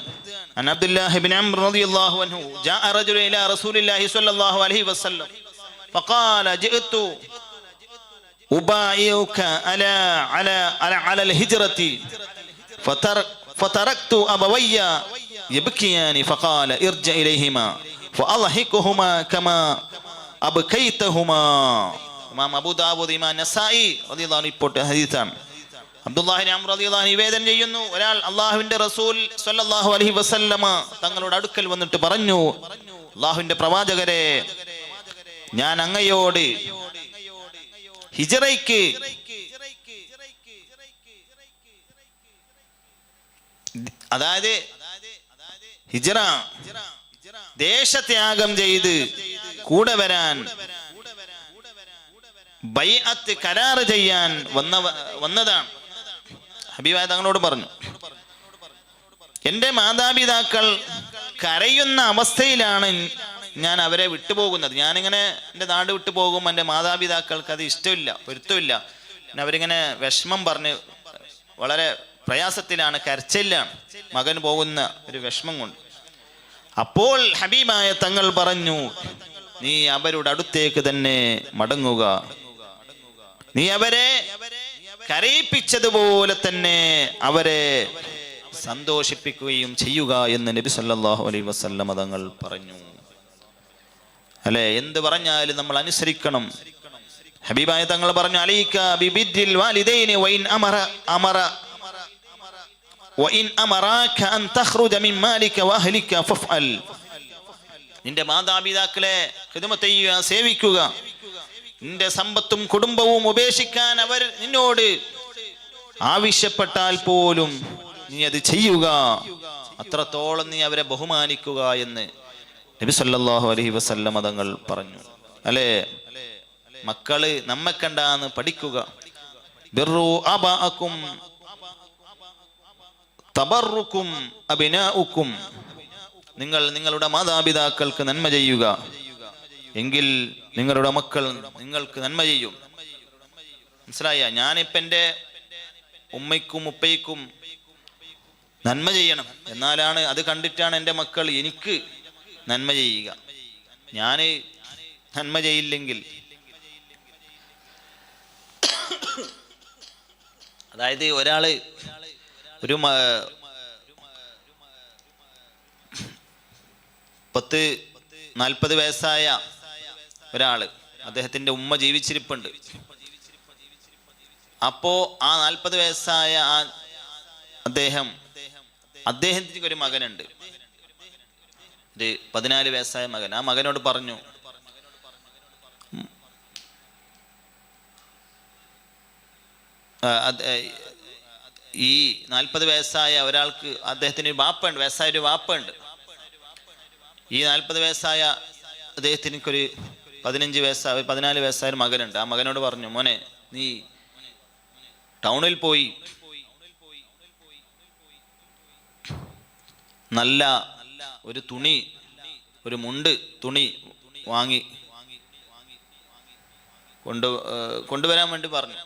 Speaker 1: അൻ അബ്ദുല്ലാഹി ഇബ്നു അംർ റളിയല്ലാഹു അൻഹു ജാഅ റജുലു ഇലാ റസൂലില്ലാഹി സ്വല്ലല്ലാഹു അലൈഹി വസല്ലം ഫഖാല ജിഅ്തു ഉബായിഉക അലൽ ഹിജ്റതി ഫതറക്തു അബവയ്യ യബ്കിയാനി ഫഖാല ഇർജ ഇലൈഹിമാ ഫഅദ്ഹിഖുഹുമാ കമാ അബ്കൈതഹുമാ. ഇമാം അബൂ ദാവൂദ്, ഇമാം നസായി റളിയല്ലാഹു അൻഹു റിപ്പോർട്ട് ഹദീസാണ്. അബ്ദുല്ലാഹി ഇബ്നു അംർ റളിയല്ലാഹു അൻഹു നിവേദനം ചെയ്യുന്നു, ഒരാൾ അല്ലാഹുവിന്റെ റസൂൽ സ്വല്ലല്ലാഹു അലൈഹി വസല്ലമ തങ്ങളുടെ അടുക്കൽ വന്നിട്ട് പറഞ്ഞു, അല്ലാഹുവിന്റെ പ്രവാചകരെ, ഞാൻ അങ്ങയോട് ഹിജ്റയ്ക്ക് അതായത് ഹിജ്റ ദേശത്യാഗം ചെയ്ത് കൂടെ വരാൻ, ബൈഅത്ത് കരാർ ചെയ്യാൻ വന്നതാണ്. ഹബീബായ തങ്ങളോട് പറഞ്ഞു, എൻ്റെ മാതാപിതാക്കൾ കരയുന്ന അവസ്ഥയിലാണ് ഞാൻ അവരെ വിട്ടുപോകുന്നത്. ഞാനിങ്ങനെ എൻ്റെ നാട് വിട്ടു പോകും, എൻ്റെ മാതാപിതാക്കൾക്ക് അത് ഇഷ്ടമില്ല, പൊരുത്തമില്ല. പിന്നെ അവരിങ്ങനെ വിഷമം പറഞ്ഞ് വളരെ പ്രയാസത്തിലാണ്, കരച്ചിലാണ്, മകൻ പോകുന്ന ഒരു വിഷമം കൊണ്ട്. അപ്പോൾ ഹബീബായ തങ്ങൾ പറഞ്ഞു, നീ അവരുടെ അടുത്തേക്ക് തന്നെ മടങ്ങുക, നീ അവരെ കരയിപ്പിച്ചതുപോലെ തന്നെ അവരെ സന്തോഷിപ്പിക്കുകയും ചെയ്യുക എന്ന് നബി സല്ലല്ലാഹു അലൈഹി വസല്ലം തങ്ങൾ പറഞ്ഞു. അല്ലെ, എന്ത് പറഞ്ഞാലും നമ്മൾ അനുസരിക്കണം. ഹബീബായ തങ്ങൾ പറഞ്ഞു, അലൈക ബിബിദ്ദിൽ വാലിദൈനി വഇൻ അമറാക അൻ തഖ്റുജ മിൻ മാലിക വഅഹ്ലിക ഫഫ്അൽ. നിന്റെ മാതാപിതാക്കളെ ഖിദ്മത്ത് ചെയ്യുക, സേവിക്കുക. നിന്റെ സമ്പത്തും കുടുംബവും ഉപേക്ഷിക്കാൻ അവർ നിന്നോട് ആവശ്യപ്പെട്ടാൽ പോലും നീ അത് ചെയ്യുക, അത്രത്തോളം നീ അവരെ ബഹുമാനിക്കുക എന്ന് നബി സല്ലല്ലാഹു അലൈഹി വസല്ലം തങ്ങൾ പറഞ്ഞു. അല്ലേ, മക്കള് നമ്മെ കണ്ടാന്ന് പഠിക്കുക. ബിർറു അബാഅക്കും തബറുക്കും അബിനാഉക്കും, നിങ്ങൾ നിങ്ങളുടെ മാതാപിതാക്കൾക്ക് നന്മ ചെയ്യുക, എങ്കിൽ നിങ്ങളുടെ മക്കൾ നിങ്ങൾക്ക് നന്മ ചെയ്യും. മനസ്സിലായ? ഞാനിപ്പോൾ എൻ്റെ ഉമ്മയ്ക്കും ഉപ്പയ്ക്കും നന്മ ചെയ്യണം, എന്നാലാണ്, അത് കണ്ടിട്ടാണ് എൻ്റെ മക്കൾ എനിക്ക് നന്മ ചെയ്യുക. ഞാൻ നന്മ ചെയ്യില്ലെങ്കിൽ, അതായത് ഒരാള് ഒരു 40 വയസ്സായ ഒരാള്, അദ്ദേഹത്തിന്റെ ഉമ്മ ജീവിച്ചിരിപ്പുണ്ട്. അപ്പോ ആ 40 വയസ്സായ അദ്ദേഹത്തിന് ഒരു മകനുണ്ട്, ഒരു 14 വയസ്സായ മകൻ. ആ മകനോട് പറഞ്ഞു, ഈ 40 വയസ്സായ ഒരാൾക്ക്, അദ്ദേഹത്തിന് വാപ്പുണ്ട്, വയസ്സായ ഒരു വാപ്പുണ്ട്. ഈ 40 വയസ്സായ അദ്ദേഹത്തിന് ഒരു 14 വയസ്സായ ഒരു മകനുണ്ട്. ആ മകനോട് പറഞ്ഞു, മോനെ, നീ ടൗണിൽ പോയി നല്ല ഒരു തുണി, ഒരു മുണ്ട് തുണി വാങ്ങി കൊണ്ടുവരാൻ വേണ്ടി പറഞ്ഞു.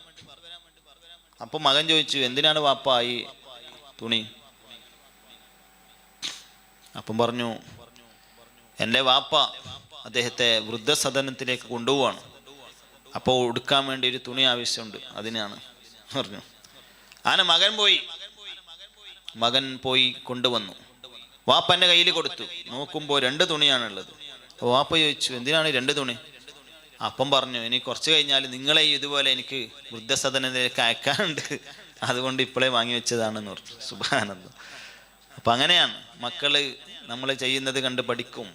Speaker 1: അപ്പൊ മകൻ ചോദിച്ചു, എന്തിനാണ് വാപ്പ ഈ തുണി? അപ്പം പറഞ്ഞു, എൻ്റെ വാപ്പ അദ്ദേഹത്തെ വൃദ്ധസദനത്തിലേക്ക് കൊണ്ടുപോവാണ്, അപ്പോൾ ഉടുക്കാൻ വേണ്ടി ഒരു തുണി ആവശ്യമുണ്ട്, അതിനാണ് പറഞ്ഞു. അങ്ങനെ മകൻ പോയി കൊണ്ടുവന്നു. വാപ്പൻ്റെ കയ്യിൽ കൊടുത്തു. നോക്കുമ്പോൾ 2 തുണിയാണുള്ളത്. അപ്പോൾ വാപ്പ ചോദിച്ചു, എന്തിനാണ് 2 തുണി? അപ്പം പറഞ്ഞു, ഇനി കുറച്ച് കഴിഞ്ഞാൽ നിങ്ങളെ ഇതുപോലെ എനിക്ക് വൃദ്ധസദനത്തിലേക്ക് അയക്കാനുണ്ട്, അതുകൊണ്ട് ഇപ്പോഴേ വാങ്ങി വെച്ചതാണെന്ന് പറഞ്ഞു. സുബ്ഹാനല്ലാഹ്. അപ്പം അങ്ങനെയാണ് മക്കള് നമ്മൾ ചെയ്യുന്നത് കണ്ട് പഠിക്കും.